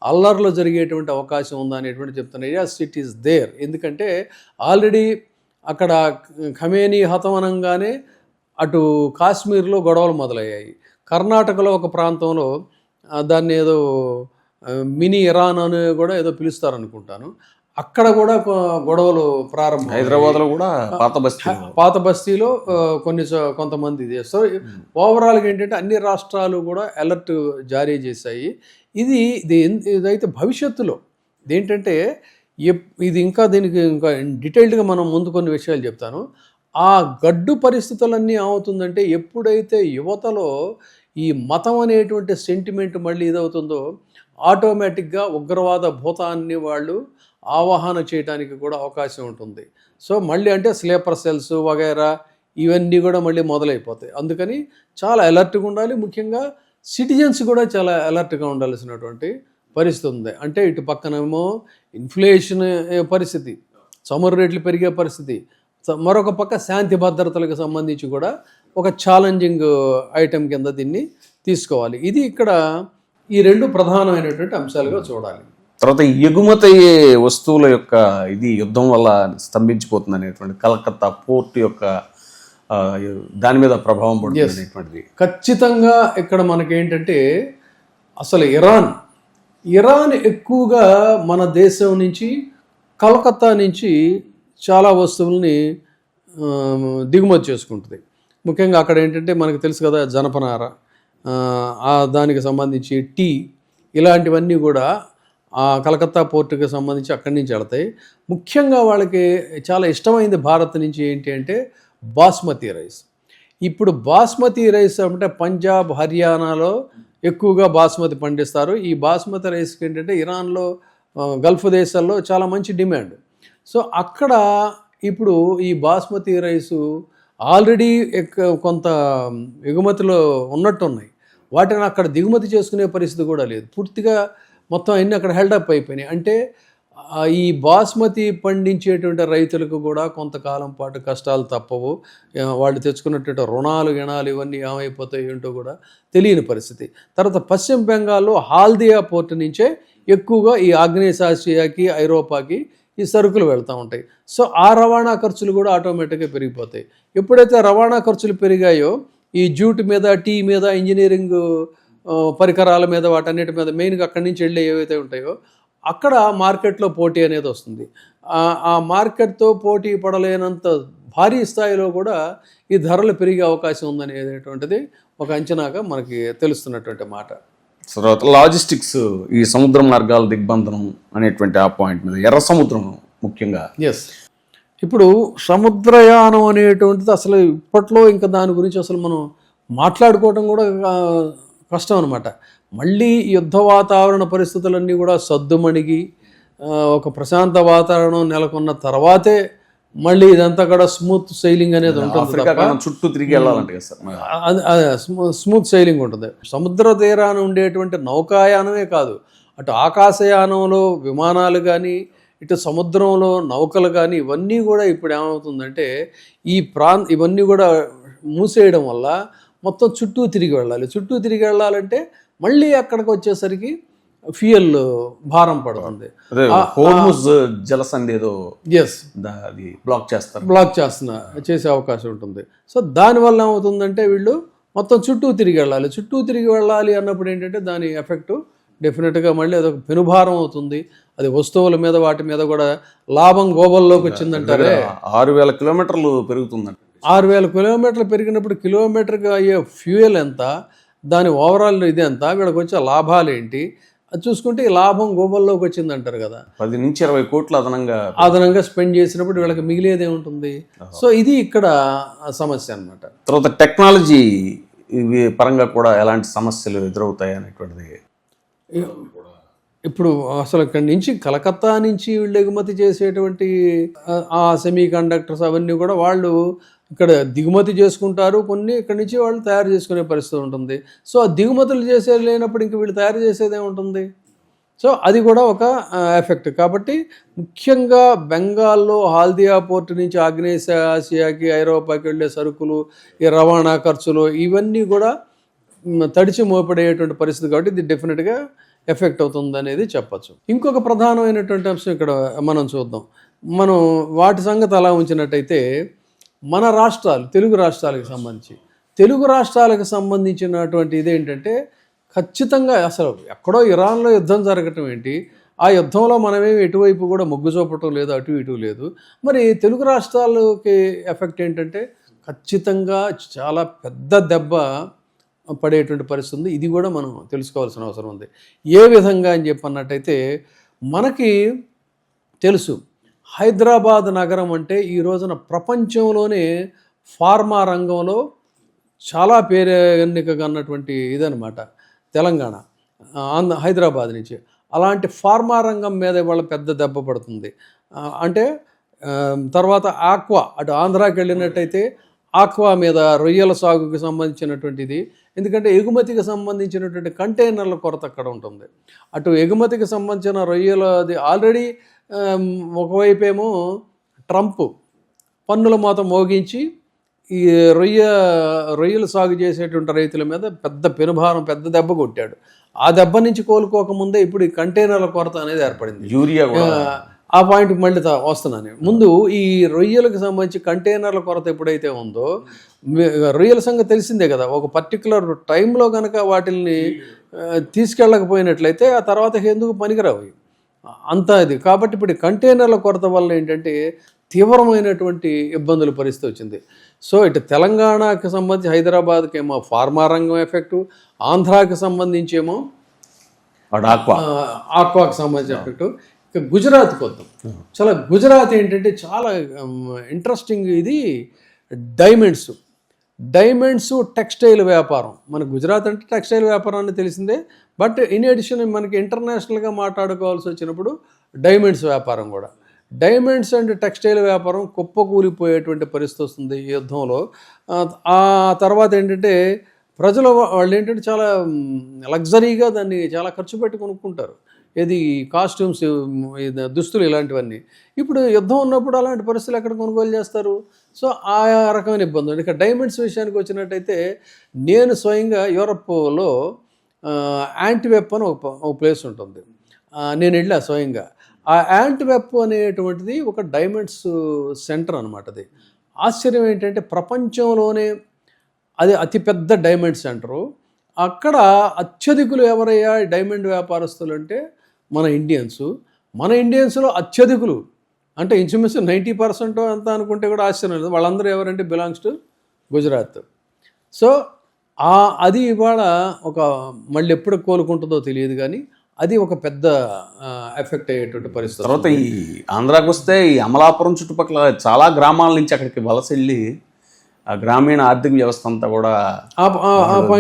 [SPEAKER 2] అల్లర్లు జరిగేటువంటి అవకాశం ఉందా అనేటువంటి చెప్తున్నారు. Yes it is there. ఎందుకంటే ఆల్రెడీ అక్కడ ఖమేనీ హతమనంగానే అటు కాశ్మీర్లో గొడవలు మొదలయ్యాయి. కర్ణాటకలో ఒక ప్రాంతంలో దాన్ని ఏదో మినీ ఇరాన్ అని కూడా ఏదో పిలుస్తారనుకుంటాను, అక్కడ కూడా గొడవలు ప్రారంభం.
[SPEAKER 1] హైదరాబాద్లో కూడా
[SPEAKER 2] పాత బస్తీలో కొంతమంది. సో ఓవరాల్గా ఏంటంటే అన్ని రాష్ట్రాలు కూడా అలర్ట్ జారీ చేశాయి. ఇదైతే భవిష్యత్తులో ఏంటంటే దీనికి ఇంకా డీటెయిల్డ్గా మనం ముందు కొన్ని విషయాలు చెప్తాను. ఆ గడ్డు పరిస్థితులన్నీ అవుతుందంటే ఎప్పుడైతే యువతలో ఈ మతం అనేటువంటి సెంటిమెంట్ మళ్ళీ ఇదవుతుందో ఆటోమేటిక్గా ఉగ్రవాద భూతాన్ని వాళ్ళు ఆవాహన చేయడానికి కూడా అవకాశం ఉంటుంది. సో మళ్ళీ అంటే స్లీపర్ సెల్స్ వగైరా ఇవన్నీ కూడా మళ్ళీ మొదలైపోతాయి. అందుకని చాలా అలర్ట్గా ఉండాలి. ముఖ్యంగా సిటిజన్స్ కూడా చాలా అలర్ట్గా ఉండాల్సినటువంటి పరిస్థితి ఉంది. అంటే ఇటు పక్కనేమో ఇన్ఫ్లేషన్ పరిస్థితి, చమురు రేట్లు పెరిగే పరిస్థితి, మరొక పక్క శాంతి భద్రతలకు సంబంధించి కూడా ఒక ఛాలెంజింగ్ ఐటెం కింద దీన్ని తీసుకోవాలి. ఇది ఇక్కడ ఈ రెండు ప్రధానమైనటువంటి అంశాలుగా చూడాలి.
[SPEAKER 1] తర్వాత ఎగుమతి అయ్యే వస్తువుల యొక్క ఇది యుద్ధం వల్ల స్తంభించిపోతుంది అనేటువంటి కలకత్తా పోర్ట్ యొక్క దాని మీద ప్రభావం పడుతుంది అనేటువంటిది
[SPEAKER 2] ఖచ్చితంగా. ఇక్కడ మనకేంటంటే అసలు ఇరాన్ ఎక్కువగా మన దేశం నుంచి కలకత్తా నుంచి చాలా వస్తువుల్ని దిగుమతి చేసుకుంటుంది. ముఖ్యంగా అక్కడ ఏంటంటే మనకు తెలుసు కదా, జనపనార, దానికి సంబంధించి టీ, ఇలాంటివన్నీ కూడా ఆ కలకత్తా పోర్టుకి సంబంధించి అక్కడి నుంచి వెళతాయి. ముఖ్యంగా వాళ్ళకి చాలా ఇష్టమైంది భారత్ నుంచి ఏంటి అంటే బాస్మతి రైస్. ఇప్పుడు బాస్మతి రైస్ అంటే పంజాబ్, హర్యానాలో ఎక్కువగా బాస్మతి పండిస్తారు. ఈ బాస్మతి రైస్కి ఏంటంటే ఇరాన్లో, గల్ఫ్ దేశాల్లో చాలా మంచి డిమాండ్. సో అక్కడ ఇప్పుడు ఈ బాస్మతి రైసు ఆల్రెడీ కొంత ఎగుమతిలో ఉన్నట్టున్నాయి. వాటిని అక్కడ దిగుమతి చేసుకునే పరిస్థితి కూడా లేదు. పూర్తిగా మొత్తం అన్నీ అక్కడ హెల్డప్ అయిపోయినాయి. అంటే ఈ బాస్మతి పండించేటువంటి రైతులకు కూడా కొంతకాలం పాటు కష్టాలు తప్పవు. వాళ్ళు తెచ్చుకున్నటువంటి రుణాలు ఇవన్నీ ఏమైపోతాయి ఏంటో కూడా తెలియని పరిస్థితి. తర్వాత పశ్చిమ బెంగాల్లో హాల్దియా పోర్టు నుంచే ఎక్కువగా ఈ ఆగ్నేయాసియాకి, ఐరోపాకి ఈ సరుకులు వెళ్తూ ఉంటాయి. సో ఆ రవాణా ఖర్చులు కూడా ఆటోమేటిక్గా పెరిగిపోతాయి. ఎప్పుడైతే రవాణా ఖర్చులు పెరిగాయో ఈ జూట్ మీద, టీ మీద, ఇంజనీరింగ్ పరికరాల మీద, వాటన్నిటి మీద మెయిన్గా అక్కడి నుంచి వెళ్ళే ఏవైతే ఉంటాయో అక్కడ మార్కెట్లో పోటీ అనేది వస్తుంది. ఆ మార్కెట్తో పోటీ పడలేనంత భారీ స్థాయిలో కూడా ఈ ధరలు పెరిగే అవకాశం ఉందనేటువంటిది ఒక అంచనాగా మనకి తెలుస్తున్నటువంటి మాట.
[SPEAKER 1] తర్వాత లాజిస్టిక్స్, ఈ సముద్ర మార్గాల దిగ్బంధనం అనేటువంటి ఆ పాయింట్ మీద, ఎర్ర సముద్రం ముఖ్యంగా.
[SPEAKER 2] ఎస్, ఇప్పుడు సముద్రయానం అనేటువంటిది అసలు ఇప్పట్లో ఇంకా దాని గురించి అసలు మనం మాట్లాడుకోవడం కూడా కష్టం అనమాట. మళ్ళీ యుద్ధ వాతావరణ పరిస్థితులన్నీ కూడా సద్దుమణిగి ఒక ప్రశాంత వాతావరణం నెలకొన్న తర్వాతే మళ్ళీ ఇదంతా కూడా స్మూత్ సైలింగ్ అనేది ఉంటుంది.
[SPEAKER 1] ఆఫ్రికా ఖండం చుట్టూ తిరిగి వెళ్ళాలంటే కదా సార్.
[SPEAKER 2] స్మూత్ సైలింగ్ ఉంటుంది. సముద్ర తీరాన ఉండేటువంటి నౌకాయానమే కాదు, అటు ఆకాశయానంలో విమానాలు కానీ, ఇటు సముద్రంలో నౌకలు కానీ, ఇవన్నీ కూడా ఇప్పుడు ఏమవుతుందంటే ఇవన్నీ కూడా మూసేయడం వల్ల మొత్తం చుట్టూ తిరిగి వెళ్ళాలి. చుట్టూ తిరిగి వెళ్ళాలంటే మళ్ళీ అక్కడికి వచ్చేసరికి ఫ్యూయల్ భారం పడుతుంది.
[SPEAKER 1] హోర్ముజ్ జలసంధి ఏదో
[SPEAKER 2] ఎస్
[SPEAKER 1] అది బ్లాక్
[SPEAKER 2] చేసే అవకాశం ఉంటుంది. సో దానివల్ల ఏమవుతుందంటే వీళ్ళు మొత్తం చుట్టూ తిరిగి వెళ్ళాలి అన్నప్పుడు ఏంటంటే దాని ఎఫెక్ట్ డెఫినెట్గా మళ్ళీ అదొక పెనుభారం అవుతుంది. అది వస్తువుల మీద వాటి మీద కూడా లాభం గోబల్లోకి వచ్చిందంటారే.
[SPEAKER 1] 6,000 కిలోమీటర్లు పెరుగుతుందంట.
[SPEAKER 2] 6,000 కిలోమీటర్లు పెరిగినప్పుడు కిలోమీటర్కి అయ్యే ఫ్యూయల్ ఎంత, దాని ఓవరాల్ ఇది ఎంత, వీళ్ళకి వచ్చే లాభాలు ఏంటి అది చూసుకుంటే ఈ లాభం గోబల్లోకి వచ్చింది అంటారు కదా.
[SPEAKER 1] 10 నుంచి 20 కోట్లు
[SPEAKER 2] అదనంగా స్పెండ్ చేసినప్పుడు వీళ్ళకి మిగిలేదే ఉంటుంది. సో ఇది ఇక్కడ సమస్య అన్నమాట.
[SPEAKER 1] తర్వాత టెక్నాలజీ పరంగా కూడా ఎలాంటి సమస్యలు ఎదురవుతాయి అనేటువంటిది.
[SPEAKER 2] ఇప్పుడు అసలు ఇక్కడి నుంచి కలకత్తా నుంచి వీళ్ళు ఎగుమతి చేసేటువంటి ఆ సెమీ కండక్టర్స్ అవన్నీ కూడా వాళ్ళు ఇక్కడ దిగుమతి చేసుకుంటారు, కొన్ని ఇక్కడి నుంచి వాళ్ళు తయారు చేసుకునే పరిస్థితి ఉంటుంది. సో ఆ దిగుమతులు చేసేది లేనప్పుడు ఇంక వీళ్ళు తయారు చేసేదే ఉంటుంది. సో అది కూడా ఒక ఎఫెక్ట్. కాబట్టి ముఖ్యంగా బెంగాల్లో హాల్దియా పోర్టు నుంచి ఆగ్నేయ ఆసియాకి, ఐరోపాకి వెళ్ళే సరుకులు, ఈ రవాణా ఖర్చులు ఇవన్నీ కూడా తడిచి మోపడేటువంటి పరిస్థితి. కాబట్టి ఇది డెఫినెట్గా ఎఫెక్ట్ అవుతుంది అనేది చెప్పచ్చు. ఇంకొక ప్రధానమైనటువంటి అంశం ఇక్కడ మనం చూద్దాం. మనం వాటి సంగతి అలా ఉంచినట్టయితే మన రాష్ట్రాలు, తెలుగు రాష్ట్రాలకు సంబంధించినటువంటి ఇదేంటంటే ఖచ్చితంగా అసలు ఎక్కడో ఇరాన్లో యుద్ధం జరగటం ఏంటి, ఆ యుద్ధంలో మనమేమి ఎటువైపు కూడా మొగ్గు చూపటం లేదు, అటు ఇటు లేదు. మరి తెలుగు రాష్ట్రాలకి ఎఫెక్ట్ ఏంటంటే ఖచ్చితంగా చాలా పెద్ద దెబ్బ పడేటువంటి పరిస్థితి ఉంది. ఇది కూడా మనం తెలుసుకోవాల్సిన అవసరం ఉంది. ఏ విధంగా అని చెప్పన్నట్టయితే మనకి తెలుసు హైదరాబాద్ నగరం అంటే ఈ రోజున ప్రపంచంలోనే ఫార్మా రంగంలో చాలా పేరెన్నికన్నటువంటి ఇదనమాట తెలంగాణ, హైదరాబాద్ నుంచి. అలాంటి ఫార్మా రంగం మీద వాళ్ళ పెద్ద దెబ్బ పడుతుంది. అంటే తర్వాత ఆక్వా, అటు ఆంధ్రాకి వెళ్ళినట్టయితే ఆక్వా మీద, రొయ్యల సాగుకి సంబంధించినటువంటిది. ఎందుకంటే ఎగుమతికి సంబంధించినటువంటి కంటైనర్ల కొరత అక్కడ ఉంటుంది. అటు ఎగుమతికి సంబంధించిన రొయ్యలది ఆల్రెడీ ఒకవైపేమో ట్రంప్ పన్నుల మోత మోగించి ఈ రొయ్యలు సాగు చేసేటువంటి రైతుల మీద పెద్ద పెనుభారం, పెద్ద దెబ్బ కొట్టాడు. ఆ దెబ్బ నుంచి కోలుకోకముందే ఇప్పుడు ఈ కంటైనర్ల కొరత అనేది ఏర్పడింది.
[SPEAKER 1] యూరియా
[SPEAKER 2] ఆ పాయింట్కి మళ్ళీ వస్తున్నాను. ముందు ఈ రొయ్యలకు సంబంధించి కంటైనర్ల కొరత ఎప్పుడైతే ఉందో, రొయ్యల సంగతి తెలిసిందే కదా, ఒక పర్టికులర్ టైంలో కనుక వాటిని తీసుకెళ్ళకపోయినట్లయితే ఆ తర్వాత ఎందుకు పనికిరావు అంతా ఇది. కాబట్టి ఇప్పుడు కంటైనర్ల కొరత వల్ల ఏంటంటే తీవ్రమైనటువంటి ఇబ్బందుల పరిస్థితి వచ్చింది. సో ఇటు తెలంగాణకి సంబంధించి హైదరాబాద్కి ఏమో ఫార్మా రంగం ఎఫెక్టు, ఆంధ్రాకి సంబంధించి ఏమో ఆక్వాకి సంబంధించిన ఎఫెక్టు. ఇక గుజరాత్కి వద్దాం. గుజరాత్ ఏంటంటే చాలా ఇంట్రెస్టింగ్. ఇది డైమండ్స్ టెక్స్టైల్ వ్యాపారం. మన గుజరాత్ అంటే టెక్స్టైల్ వ్యాపారం అని తెలిసిందే. బట్ ఇన్ అడిషన్ మనకి ఇంటర్నేషనల్గా మాట్లాడుకోవాల్సి వచ్చినప్పుడు డైమండ్స్ వ్యాపారం కూడా, డైమండ్స్ అండ్ టెక్స్టైల్ వ్యాపారం కుప్పకూలిపోయేటువంటి పరిస్థితి వస్తుంది ఈ యుద్ధంలో. ఆ తర్వాత ఏంటంటే ప్రజలు వాళ్ళు ఏంటంటే చాలా లగ్జరీగా దాన్ని చాలా ఖర్చు పెట్టి కొనుక్కుంటారు. ఏది కాస్ట్యూమ్స్, దుస్తులు ఇలాంటివన్నీ. ఇప్పుడు యుద్ధం ఉన్నప్పుడు అలాంటి పరిస్థితులు ఎక్కడ కొనుగోలు చేస్తారు? సో ఆ రకమైన ఇబ్బంది. ఇక డైమండ్స్ విషయానికి వచ్చినట్టయితే నేను స్వయంగా యూరప్లో యాంటీవెప్ అని ఒక ప్లేస్ ఉంటుంది, నేను వెళ్ళా స్వయంగా. ఆ యాంటీవెప్ అనేటువంటిది ఒక డైమండ్స్ సెంటర్ అనమాట. అది ఆశ్చర్యం ఏంటంటే ప్రపంచంలోనే అది అతిపెద్ద డైమండ్ సెంటరు. అక్కడ అత్యధికులు ఎవరయ్యా డైమండ్ వ్యాపారస్తులు అంటే మన ఇండియన్స్లో అత్యధికులు అంటే ఇంచుమించు 90% అంతా అనుకుంటే కూడా ఆశ్చర్యం లేదు. వాళ్ళందరూ ఎవరంటే బిలాంగ్స్ టు గుజరాత్. సో అది ఇవాళ మళ్ళీ ఎప్పుడు కోలుకుంటుందో తెలియదు, కానీ అది ఒక పెద్ద ఎఫెక్ట్ అయ్యేటువంటి పరిస్థితి.
[SPEAKER 1] తర్వాత ఈ ఆంధ్రాకి వస్తే ఈ అమలాపురం చుట్టుపక్కల చాలా గ్రామాల నుంచి అక్కడికి వలస వెళ్ళి ఆ గ్రామీణ ఆర్థిక వ్యవస్థ అంతా కూడా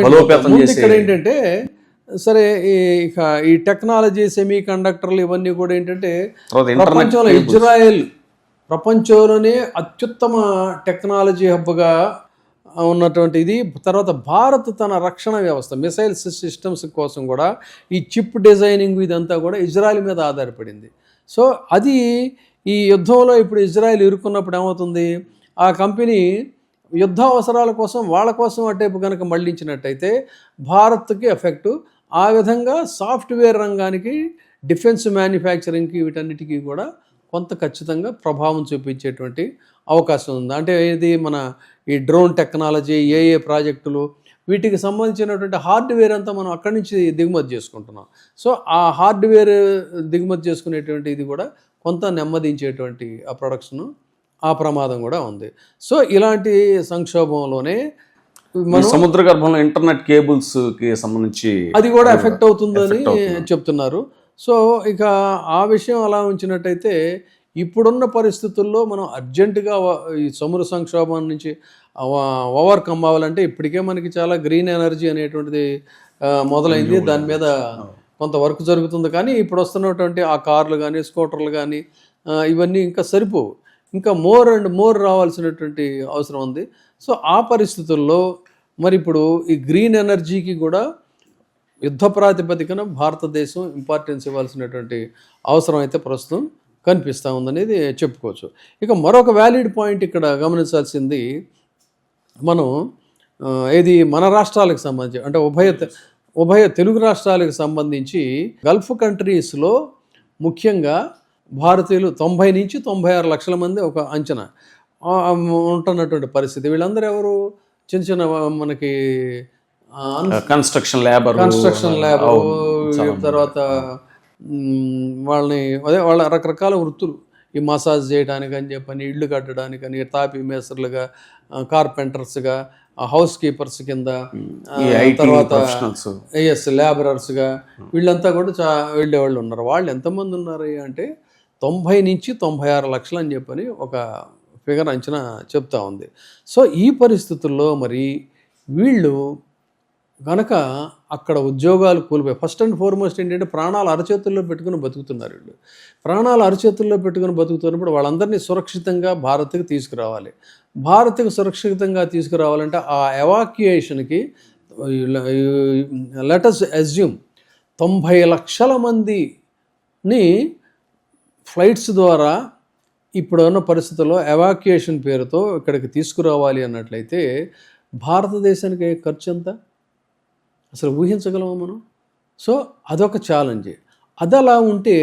[SPEAKER 1] బలోపేతం చేసి
[SPEAKER 2] ఇక్కడ ఏంటంటే సరే ఇక ఈ టెక్నాలజీ సెమీ కండక్టర్లు ఇవన్నీ కూడా ఏంటంటే ప్రపంచంలో ఇజ్రాయెల్ ప్రపంచంలోనే అత్యుత్తమ టెక్నాలజీ హబ్గా ఉన్నటువంటి ఇది. తర్వాత భారత్ తన రక్షణ వ్యవస్థ మిసైల్ సిస్టమ్స్ కోసం కూడా ఈ చిప్ డిజైనింగ్ ఇదంతా కూడా ఇజ్రాయెల్ మీద ఆధారపడింది. సో అది ఈ యుద్ధంలో ఇప్పుడు ఇజ్రాయెల్ ఇరుక్కున్నప్పుడు ఏమవుతుంది, ఆ కంపెనీ యుద్ధ అవసరాల కోసం వాళ్ళ కోసం అటేపు కనుక మళ్లించినట్టయితే భారత్కి ఎఫెక్టు. ఆ విధంగా సాఫ్ట్వేర్ రంగానికి, డిఫెన్స్ మ్యానుఫ్యాక్చరింగ్కి, వీటన్నిటికీ కూడా కొంత ఖచ్చితంగా ప్రభావం చూపించేటువంటి అవకాశం ఉంది. అంటే ఇది మన ఈ డ్రోన్ టెక్నాలజీ, ఏఏ ప్రాజెక్టులు, వీటికి సంబంధించినటువంటి హార్డ్వేర్ అంతా మనం అక్కడి నుంచి దిగుమతి చేసుకుంటున్నాం. సో ఆ హార్డ్వేర్ దిగుమతి చేసుకునేటువంటి ఇది కూడా కొంత నెమ్మదించేటువంటి ఆ ప్రొడక్షను, ఆ ప్రమాదం కూడా ఉంది. సో ఇలాంటి సంక్షోభంలోనే
[SPEAKER 1] సముద్ర గర్భంలో ఇంటర్నెట్ కేబుల్స్కి సంబంధించి
[SPEAKER 2] అది కూడా ఎఫెక్ట్ అవుతుందని చెప్తున్నారు. సో ఇక ఆ విషయం అలా ఉంచినట్టయితే ఇప్పుడున్న పరిస్థితుల్లో మనం అర్జెంటుగా ఈ సముద్ర సంక్షోభం నుంచి ఓవర్కమ్ అవ్వాలంటే ఇప్పటికే మనకి చాలా గ్రీన్ ఎనర్జీ అనేటువంటిది మొదలైంది. దాని మీద కొంత వర్క్ జరుగుతుంది. కానీ ఇప్పుడు వస్తున్నటువంటి ఆ కార్లు కానీ, స్కూటర్లు కానీ ఇవన్నీ ఇంకా సరిపోవు. ఇంకా మోర్ అండ్ మోర్ రావాల్సినటువంటి అవసరం ఉంది. సో ఆ పరిస్థితుల్లో మరి ఇప్పుడు ఈ గ్రీన్ ఎనర్జీకి కూడా యుద్ధ ప్రాతిపదికన భారతదేశం ఇంపార్టెన్స్ ఇవ్వాల్సినటువంటి అవసరం అయితే ప్రస్తుతం కనిపిస్తూ ఉందనేది చెప్పుకోవచ్చు. ఇక మరొక వ్యాలిడ్ పాయింట్ ఇక్కడ గమనించాల్సింది, మనం ఇది మన రాష్ట్రాలకు సంబంధించి అంటే ఉభయ తెలుగు రాష్ట్రాలకు సంబంధించి గల్ఫ్ కంట్రీస్లో ముఖ్యంగా భారతీయులు 90 నుంచి 96 లక్షల మంది ఒక అంచనా ఉంటున్నటువంటి పరిస్థితి. వీళ్ళందరూ ఎవరు? చిన్న చిన్న మనకి
[SPEAKER 1] కన్స్ట్రక్షన్ ల్యాబర్,
[SPEAKER 2] తర్వాత వాళ్ళని వాళ్ళ రకరకాల వృత్తులు, ఈ మసాజ్ చేయడానికి అని చెప్పని, ఇళ్ళు కట్టడానికి అని, తాపీ మేస్త్రులుగా, కార్పెంటర్స్గా, హౌస్ కీపర్స్ కింద, తర్వాత లేబరర్స్గా వీళ్ళంతా కూడా వెళ్ళేవాళ్ళు ఉన్నారు. వాళ్ళు ఎంతమంది ఉన్నారు అంటే 90 నుంచి 96 లక్షలు అని చెప్పని ఒక ఫిగర్ అంచనా చెప్తా ఉంది. సో ఈ పరిస్థితుల్లో మరి వీళ్ళు కనుక అక్కడ ఉద్యోగాలు కోల్పోయి, ఫస్ట్ అండ్ ఫార్మోస్ట్ ఏంటంటే ప్రాణాలు అరచేతుల్లో పెట్టుకుని బతుకుతున్నారు. వీళ్ళు ప్రాణాలు అరచేతుల్లో పెట్టుకుని బతుకుతున్నప్పుడు వాళ్ళందరినీ సురక్షితంగా భారత్కి తీసుకురావాలి. భారత్కి సురక్షితంగా తీసుకురావాలంటే ఆ ఎవాక్యుయేషన్కి లెటస్ అజ్యూమ్ 90 లక్షల మందిని ఫ్లైట్స్ ద్వారా ఇప్పుడున్న పరిస్థితుల్లో ఎవాక్యుయేషన్ పేరుతో ఇక్కడికి తీసుకురావాలి అన్నట్లయితే భారతదేశానికి ఖర్చు ఎంత అసలు ఊహించగలమా మనం? సో అదొక ఛాలెంజ్. అదలా ఉంటే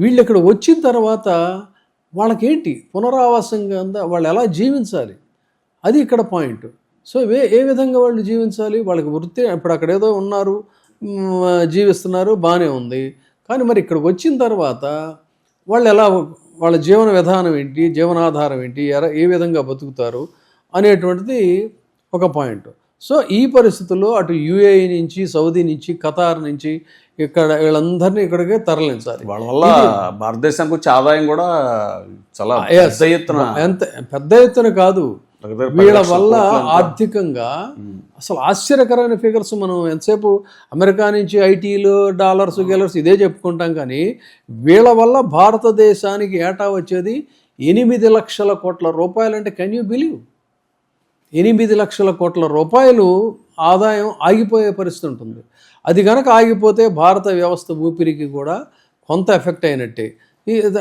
[SPEAKER 2] వీళ్ళు ఇక్కడ వచ్చిన తర్వాత వాళ్ళకేంటి పునరావాసంగా వాళ్ళు ఎలా జీవించాలి, అది ఇక్కడ పాయింట్. సో ఏ విధంగా వాళ్ళు జీవించాలి? వాళ్ళకి వృత్తి, ఇప్పుడు అక్కడ ఏదో ఉన్నారు, జీవిస్తున్నారు, బాగానే ఉంది. కానీ మరి ఇక్కడికి వచ్చిన తర్వాత వాళ్ళు ఎలా, వాళ్ళ జీవన విధానం ఏంటి, జీవనాధారం ఏంటి, ఏ విధంగా బతుకుతారు అనేటువంటిది ఒక పాయింట్. సో ఈ పరిస్థితుల్లో అటు యూఏఈ నుంచి, సౌదీ నుంచి, ఖతార్ నుంచి ఇక్కడ వీళ్ళందరినీ ఇక్కడికే తరలించాలి.
[SPEAKER 1] వాళ్ళ వల్ల భారతదేశానికి వచ్చే ఆదాయం కూడా చాలా
[SPEAKER 2] పెద్ద ఎత్తున కాదు, వీళ్ళ వల్ల ఆర్థికంగా అసలు ఆశ్చర్యకరమైన ఫిగర్స్. మనం ఎంతసేపు అమెరికా నుంచి ఐటీలు, డాలర్స్, గెలర్స్ ఇదే చెప్పుకుంటాం, కానీ వీళ్ళ వల్ల భారతదేశానికి ఏటా వచ్చేది 8 లక్షల కోట్ల రూపాయలు. అంటే కెన్ యూ బిలీవ్? 8 లక్షల కోట్ల రూపాయలు ఆదాయం ఆగిపోయే పరిస్థితి ఉంటుంది. అది కనుక ఆగిపోతే భారత వ్యవస్థ ఊపిరికి కూడా కొంత ఎఫెక్ట్ అయినట్టే.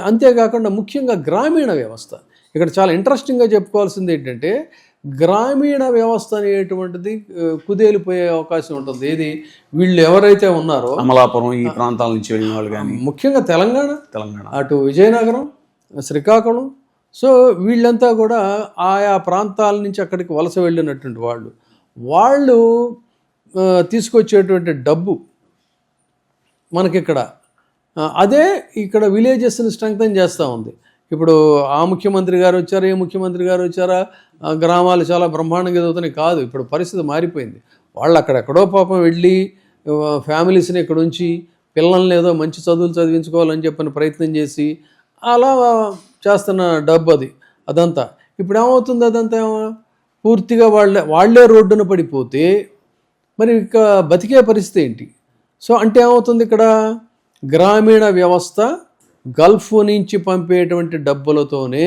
[SPEAKER 2] అంతేకాకుండా ముఖ్యంగా గ్రామీణ వ్యవస్థ ఇక్కడ చాలా ఇంట్రెస్టింగ్గా చెప్పుకోవాల్సింది ఏంటంటే, గ్రామీణ వ్యవస్థ అనేటువంటిది కుదేలిపోయే అవకాశం ఉంటుంది. ఇది వీళ్ళు ఎవరైతే ఉన్నారో
[SPEAKER 1] అమలాపురం ఈ ప్రాంతాల నుంచి వెళ్ళిన వాళ్ళు కానీ,
[SPEAKER 2] ముఖ్యంగా తెలంగాణ, అటు విజయనగరం, శ్రీకాకుళం, సో వీళ్ళంతా కూడా ఆయా ప్రాంతాల నుంచి అక్కడికి వలస వెళ్ళినటువంటి వాళ్ళు తీసుకొచ్చేటువంటి డబ్బు మనకిక్కడ అదే ఇక్కడ విలేజెస్ని స్ట్రెంగ్తన్ చేస్తూ ఉంది. ఇప్పుడు ఆ ముఖ్యమంత్రి గారు వచ్చారు, ఏ ముఖ్యమంత్రి గారు వచ్చారా, గ్రామాలు చాలా బ్రహ్మాండంగా ఎదుగుతున్నాయి కాదు. ఇప్పుడు పరిస్థితి మారిపోయింది. వాళ్ళు అక్కడెక్కడో పాపం వెళ్ళి ఫ్యామిలీస్ని ఇక్కడ ఉంచి పిల్లల్ని ఏదో మంచి చదువులు చదివించుకోవాలని చెప్పని ప్రయత్నం చేసి అలా చేస్తున్న డబ్బు అదంతా. ఇప్పుడు ఏమవుతుంది, అదంతా పూర్తిగా వాళ్ళే రోడ్డున పడిపోతే మరి ఇక బతికే పరిస్థితి ఏంటి? సో అంటే ఏమవుతుంది, ఇక్కడ గ్రామీణ వ్యవస్థ గల్ఫ్ నుంచి పంపేటువంటి డబ్బులతోనే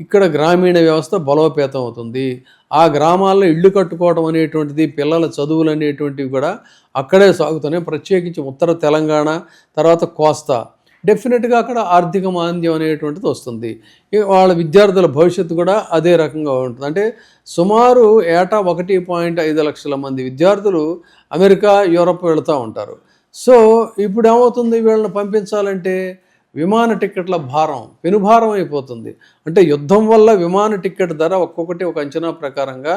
[SPEAKER 2] ఇక్కడ గ్రామీణ వ్యవస్థ బలోపేతం అవుతుంది. ఆ గ్రామాల్లో ఇళ్ళు కట్టుకోవడం అనేటువంటిది, పిల్లల చదువులు అనేటువంటివి కూడా అక్కడే సాగుతున్నాయి. ప్రత్యేకించి ఉత్తర తెలంగాణ, తర్వాత కోస్తా, డెఫినెట్గా అక్కడ ఆర్థిక మాంద్యం అనేటువంటిది వస్తుంది. వాళ్ళ విద్యార్థుల భవిష్యత్తు కూడా అదే రకంగా ఉంటుంది. అంటే సుమారు ఏటా 1.5 లక్షల మంది విద్యార్థులు అమెరికా, యూరప్ వెళుతూ ఉంటారు. సో ఇప్పుడు ఏమవుతుంది, వీళ్ళని పంపించాలంటే విమాన టిక్కెట్ల భారం పెనుభారం అయిపోతుంది. అంటే యుద్ధం వల్ల విమాన టిక్కెట్ ధర ఒక్కొక్కటి ఒక అంచనా ప్రకారంగా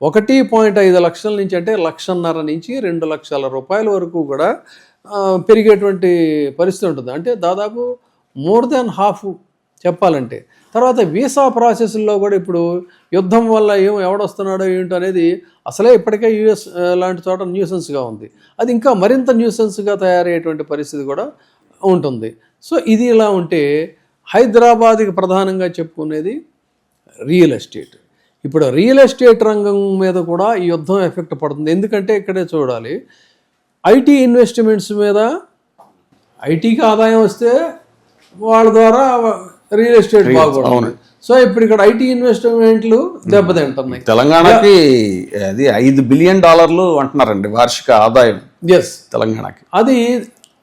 [SPEAKER 2] 1.5 లక్షల నుంచి, అంటే 1.5 నుంచి 2 లక్షల రూపాయల వరకు కూడా పెరిగేటువంటి పరిస్థితి ఉంటుంది. అంటే దాదాపు మోర్ దాన్ హాఫ్ చెప్పాలంటే. తర్వాత వీసా ప్రాసెస్లో కూడా ఇప్పుడు యుద్ధం వల్ల ఎవడొస్తున్నాడో ఏంటో అనేది అసలే ఇప్పటికే యూఎస్ లాంటి చోట న్యూసెన్స్గా ఉంది. అది ఇంకా మరింత న్యూసెన్స్గా తయారయ్యేటువంటి పరిస్థితి కూడా ఉంటుంది. సో ఇది ఇలా ఉంటే హైదరాబాద్కి ప్రధానంగా చెప్పుకునేది రియల్ ఎస్టేట్. ఇప్పుడు రియల్ ఎస్టేట్ రంగం మీద కూడా ఈ యుద్ధం ఎఫెక్ట్ పడుతుంది. ఎందుకంటే ఇక్కడే చూడాలి, ఐటీ ఇన్వెస్ట్మెంట్స్ మీద ఐటీకి ఆదాయం వస్తే వాళ్ళ ద్వారా రియల్ ఎస్టేట్ బాగుంటుంది. సో ఇప్పుడు ఇక్కడ ఐటీ ఇన్వెస్ట్మెంట్లు దెబ్బతింటున్నాయి.
[SPEAKER 1] తెలంగాణకి అది $5 బిలియన్ అంటున్నారండి వార్షిక ఆదాయం.
[SPEAKER 2] ఎస్,
[SPEAKER 1] తెలంగాణకి
[SPEAKER 2] అది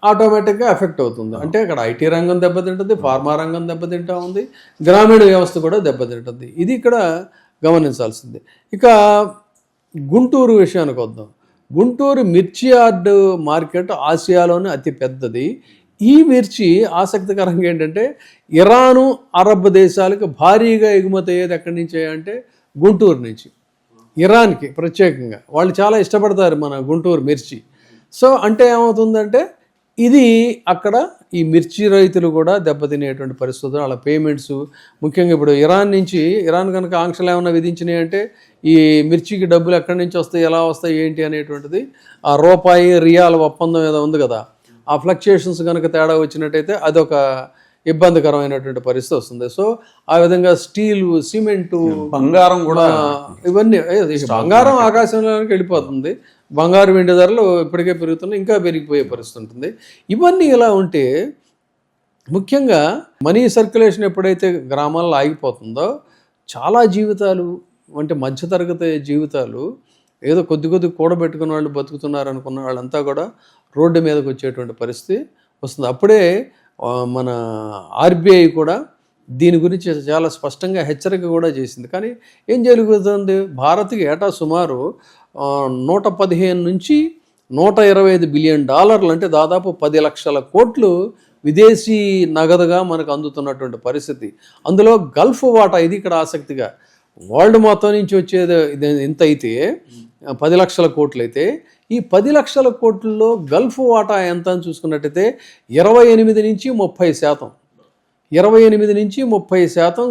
[SPEAKER 2] ఆటోమేటిక్గా ఎఫెక్ట్ అవుతుంది. అంటే అక్కడ ఐటీ రంగం దెబ్బతింటుంది, ఫార్మా రంగం దెబ్బతింటా ఉంది, గ్రామీణ వ్యవస్థ కూడా దెబ్బతింటుంది. ఇది ఇక్కడ గమనించాల్సింది. ఇక గుంటూరు విషయానికి వద్దాం. గుంటూరు మిర్చి యార్డ్ మార్కెట్ ఆసియాలోనే అతి పెద్దది. ఈ మిర్చి ఆసక్తికరంగా ఏంటంటే ఇరాను, అరబ్ దేశాలకు భారీగా ఎగుమతి అయ్యేది ఎక్కడి నుంచి అంటే గుంటూరు నుంచి. ఇరాన్కి ప్రత్యేకంగా వాళ్ళు చాలా ఇష్టపడతారు మన గుంటూరు మిర్చి. సో అంటే ఏమవుతుందంటే ఇది అక్కడ ఈ మిర్చి రైతులు కూడా దెబ్బతినేటువంటి పరిస్థితులు, వాళ్ళ పేమెంట్స్ ముఖ్యంగా ఇప్పుడు ఇరాన్ కనుక ఆంక్షలు ఏమైనా విధించినాయి అంటే ఈ మిర్చికి డబ్బులు ఎక్కడి నుంచి వస్తాయి, ఎలా వస్తాయి, ఏంటి అనేటువంటిది ఆ రూపాయి రియాల్ ఒప్పందం ఏదో ఉంది కదా, ఆ ఫ్లక్చుయేషన్స్ కనుక తేడా వచ్చినట్టయితే అదొక ఇబ్బందికరమైనటువంటి పరిస్థితి వస్తుంది. సో ఆ విధంగా స్టీలు, సిమెంటు,
[SPEAKER 1] బంగారం కూడా
[SPEAKER 2] ఇవన్నీ, బంగారం ఆకాశంలోకి వెళ్ళిపోతుంది. బంగారు వెండి ధరలు ఇప్పటికే పెరుగుతున్నాయి, ఇంకా పెరిగిపోయే పరిస్థితి ఉంటుంది. ఇవన్నీ ఇలా ఉంటే ముఖ్యంగా మనీ సర్క్యులేషన్ ఎప్పుడైతే గ్రామాల్లో ఆగిపోతుందో చాలా జీవితాలు, అంటే మధ్యతరగతి జీవితాలు, ఏదో కొద్ది కూడబెట్టుకున్న వాళ్ళు బతుకుతున్నారు అనుకున్న వాళ్ళంతా కూడా రోడ్డు మీదకి వచ్చేటువంటి పరిస్థితి వస్తుంది. అప్పుడే మన ఆర్బీఐ కూడా దీని గురించి చాలా స్పష్టంగా హెచ్చరిక కూడా చేసింది. కానీ ఏం జరుగుతుంది, భారత్కి ఏటా సుమారు 115 నుంచి 125 బిలియన్ డాలర్లు, అంటే దాదాపు 10 లక్షల కోట్లు విదేశీ నగదుగా మనకు అందుతున్నటువంటి పరిస్థితి. అందులో గల్ఫ్ వాటా, ఇది ఇక్కడ ఆసక్తిగా, వరల్డ్ మొత్తం నుంచి వచ్చేది ఎంత అయితే 10 లక్షల కోట్లు అయితే, ఈ 10 లక్షల కోట్లలో గల్ఫ్ వాటా ఎంత అని చూసుకున్నట్టయితే 28 నుంచి 30%, 28 నుంచి 30%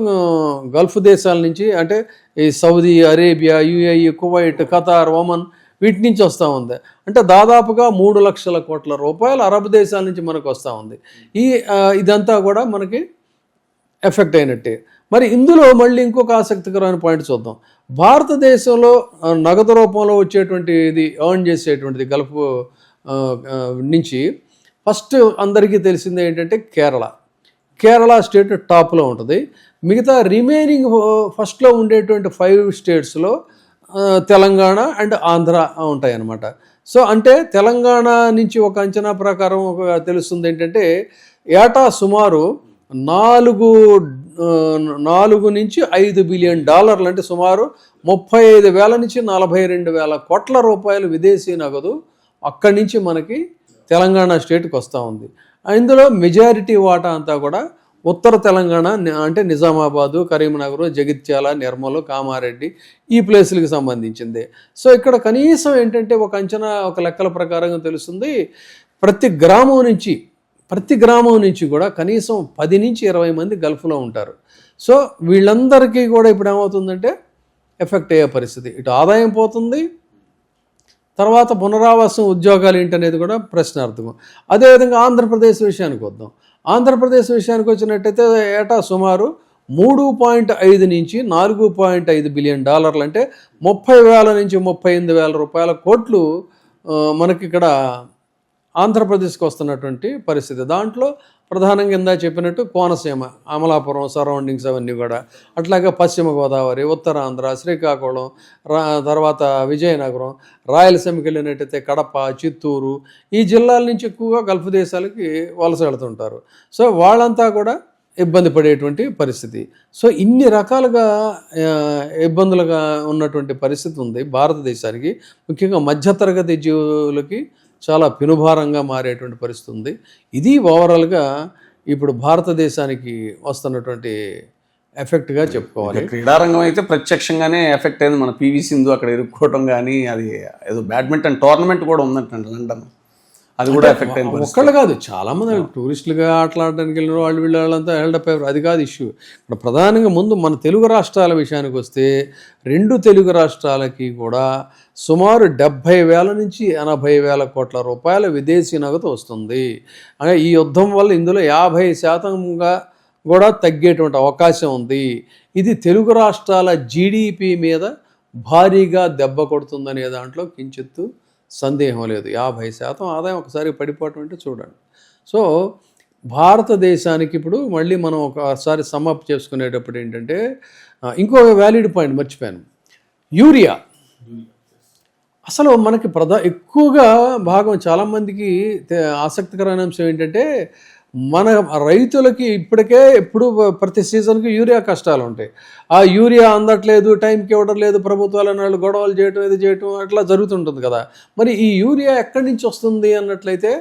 [SPEAKER 2] గల్ఫ్ దేశాల నుంచి, అంటే ఈ Saudi Arabia, UAE, Kuwait, Qatar, Oman, వీటి నుంచి వస్తూ ఉంది. అంటే దాదాపుగా 3 లక్షల కోట్ల రూపాయలు అరబ్ దేశాల నుంచి మనకు వస్తూ ఉంది. ఇదంతా కూడా మనకి ఎఫెక్ట్ అయినట్టే. మరి ఇందులో మళ్ళీ ఇంకొక ఆసక్తికరమైన పాయింట్ చూద్దాం. భారతదేశంలో నగదు రూపంలో వచ్చేటువంటి ఇది ఎర్న్ చేసేటువంటిది గల్ఫ్ నుంచి ఫస్ట్ అందరికీ తెలిసింది ఏంటంటే కేరళ స్టేట్ టాప్లో ఉంటుంది. మిగతా రిమైనింగ్ ఫస్ట్లో ఉండేటువంటి 5 స్టేట్స్లో తెలంగాణ అండ్ ఆంధ్ర ఉంటాయన్నమాట. సో అంటే తెలంగాణ నుంచి ఒక అంచనా ప్రకారం తెలుస్తుంది ఏంటంటే ఏటా సుమారు 4 నుంచి 5 బిలియన్ డాలర్లు, అంటే సుమారు 35,000 నుంచి 42,000 కోట్ల రూపాయలు విదేశీ నగదు అక్కడి నుంచి మనకి తెలంగాణ స్టేట్కి వస్తూ ఉంది. ఇందులో మెజారిటీ వాటా అంతా కూడా ఉత్తర తెలంగాణ, అంటే నిజామాబాదు, కరీంనగర్, జగిత్యాల, నిర్మల్, కామారెడ్డి, ఈ ప్లేసులకు సంబంధించింది. సో ఇక్కడ కనీసం ఏంటంటే ఒక అంచనా, ఒక లెక్కల ప్రకారంగా తెలుస్తుంది, ప్రతి గ్రామం నుంచి కూడా కనీసం 10 నుంచి 20 మంది గల్ఫ్లో ఉంటారు. సో వీళ్ళందరికీ కూడా ఇప్పుడు ఏమవుతుందంటే ఎఫెక్ట్ అయ్యే పరిస్థితి. ఇటు ఆదాయం పోతుంది, తర్వాత పునరావాసం ఉద్యోగాలు ఏంటనేది కూడా ప్రశ్నార్థకం. అదేవిధంగా ఆంధ్రప్రదేశ్ విషయానికి వద్దాం. ఆంధ్రప్రదేశ్ విషయానికి వచ్చినట్టయితే ఏటా సుమారు 3.5 నుంచి 4.5 బిలియన్ డాలర్లు అంటే 30,000 నుంచి 38,000 రూపాయల కోట్లు మనకి ఇక్కడ ఆంధ్రప్రదేశ్కి వస్తున్నటువంటి పరిస్థితి. దాంట్లో ప్రధానంగా ఇందా చెప్పినట్టు కోనసీమ, అమలాపురం సరౌండింగ్స్ అవన్నీ కూడా, అట్లాగే పశ్చిమ గోదావరి, ఉత్తరాంధ్ర, శ్రీకాకుళం, తర్వాత విజయనగరం, రాయలసీమకి వెళ్ళినట్టయితే కడప, చిత్తూరు, ఈ జిల్లాల నుంచి ఎక్కువగా గల్ఫ్ దేశాలకి వలస వెళ్తుంటారు. సో వాళ్ళంతా కూడా ఇబ్బంది పడేటువంటి పరిస్థితి. సో ఇన్ని రకాలుగా ఇబ్బందులుగా ఉన్నటువంటి పరిస్థితి ఉంది భారతదేశానికి. ముఖ్యంగా మధ్యతరగతి జీవులకి చాలా పెనుభారంగా మారేటువంటి పరిస్థితి ఉంది. ఇది ఓవరాల్గా ఇప్పుడు భారతదేశానికి వస్తున్నటువంటి ఎఫెక్ట్గా చెప్పుకోవాలి.
[SPEAKER 1] క్రీడారంగం అయితే ప్రత్యక్షంగానే ఎఫెక్ట్ అయింది. మన పివి సింధు అక్కడ ఇరుక్కోవడం కానీ, అది ఏదో బ్యాడ్మింటన్ టోర్నమెంట్ కూడా ఉందంటండి లండన్, అది కూడా ఎఫెక్ట్ అయింది.
[SPEAKER 2] ఒక్కళ్ళు కాదు, చాలామంది టూరిస్టులుగా ఆటలాడడానికి వెళ్ళిన వాళ్ళంతా హెల్డప్ అయ్యారు. అది కాదు ఇష్యూ. ఇప్పుడు ప్రధానంగా ముందు మన తెలుగు రాష్ట్రాల విషయానికి వస్తే 2 తెలుగు రాష్ట్రాలకి కూడా సుమారు 70,000 నుంచి 80,000 కోట్ల రూపాయల విదేశీ నగదు వస్తుంది. ఈ యుద్ధం వల్ల ఇందులో 50% కూడా తగ్గేటువంటి అవకాశం ఉంది. ఇది తెలుగు రాష్ట్రాల జీడిపి మీద భారీగా దెబ్బ కొడుతుందనే దాంట్లో కించిత్తు సందేహం లేదు. 50% ఆదాయం ఒకసారి పడిపోవటం అంటే చూడండి. సో భారతదేశానికి ఇప్పుడు మళ్ళీ మనం ఒకసారి సమ్అప్ చేసుకునేటప్పుడు ఏంటంటే ఇంకో వ్యాలిడ్ పాయింట్ మర్చిపోయాను. యూరియా అసలు మనకి ఎక్కువగా భాగం చాలామందికి ఆసక్తికరమైన అంశం ఏంటంటే మన రైతులకి ఇప్పటికే ప్రతి సీజన్కి యూరియా కష్టాలు ఉంటాయి. ఆ యూరియా అందట్లేదు, టైంకి ఇవ్వడం లేదు, ప్రభుత్వాలు వాళ్ళు గొడవలు చేయటం, ఇది చేయటం అట్లా జరుగుతుంటుంది కదా. మరి ఈ యూరియా ఎక్కడి నుంచి వస్తుంది అన్నట్లయితే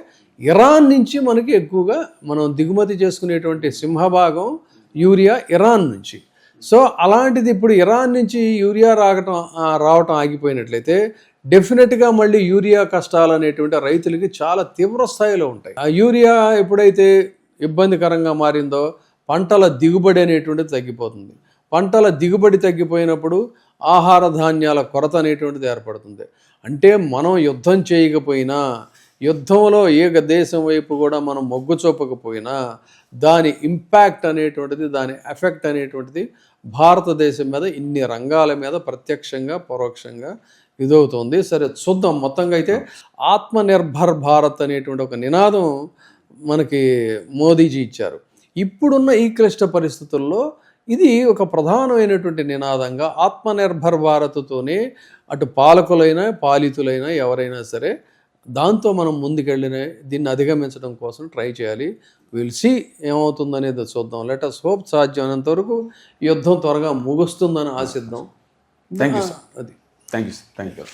[SPEAKER 2] ఇరాన్ నుంచి మనకి ఎక్కువగా మనం దిగుమతి చేసుకునేటువంటి సింహభాగం యూరియా ఇరాన్ నుంచి. సో అలాంటిది ఇప్పుడు ఇరాన్ నుంచి యూరియా రావటం ఆగిపోయినట్లయితే డెఫినెట్గా మళ్ళీ యూరియా కష్టాలు అనేటువంటి రైతులకి చాలా తీవ్ర స్థాయిలో ఉంటాయి. ఆ యూరియా ఎప్పుడైతే ఇబ్బందికరంగా మారిందో పంటల దిగుబడి అనేటువంటిది తగ్గిపోతుంది. పంటల దిగుబడి తగ్గిపోయినప్పుడు ఆహార ధాన్యాల కొరత అనేటువంటిది ఏర్పడుతుంది. అంటే మనం యుద్ధం చేయకపోయినా, యుద్ధంలో ఏ దేశం వైపు కూడా మనం మొగ్గు చూపకపోయినా దాని ఇంపాక్ట్ అనేటువంటిది, దాని ఎఫెక్ట్ అనేటువంటిది భారతదేశం మీద ఇన్ని రంగాల మీద ప్రత్యక్షంగా పరోక్షంగా ఇదవుతుంది. సరే చూద్దాం. మొత్తంగా అయితే ఆత్మనిర్భర్ భారత్ అనేటువంటి ఒక నినాదం మనకి మోదీజీ ఇచ్చారు. ఇప్పుడున్న ఈ క్లిష్ట పరిస్థితుల్లో ఇది ఒక ప్రధానమైనటువంటి నినాదంగా ఆత్మనిర్భర్ భారత్తోనే అటు పాలకులైనా పాలితులైనా ఎవరైనా సరే దాంతో మనం ముందుకెళ్ళిన దీన్ని అధిగమించడం కోసం ట్రై చేయాలి. విల్ సీ ఏమవుతుందనేది చూద్దాం. లెట్ అస్ హోప్ సాధ్యమైనంత వరకు యుద్ధం త్వరగా ముగుస్తుందని ఆశిద్దాం.
[SPEAKER 1] Thank you sir.
[SPEAKER 2] అది
[SPEAKER 1] thank you sir. Thank you.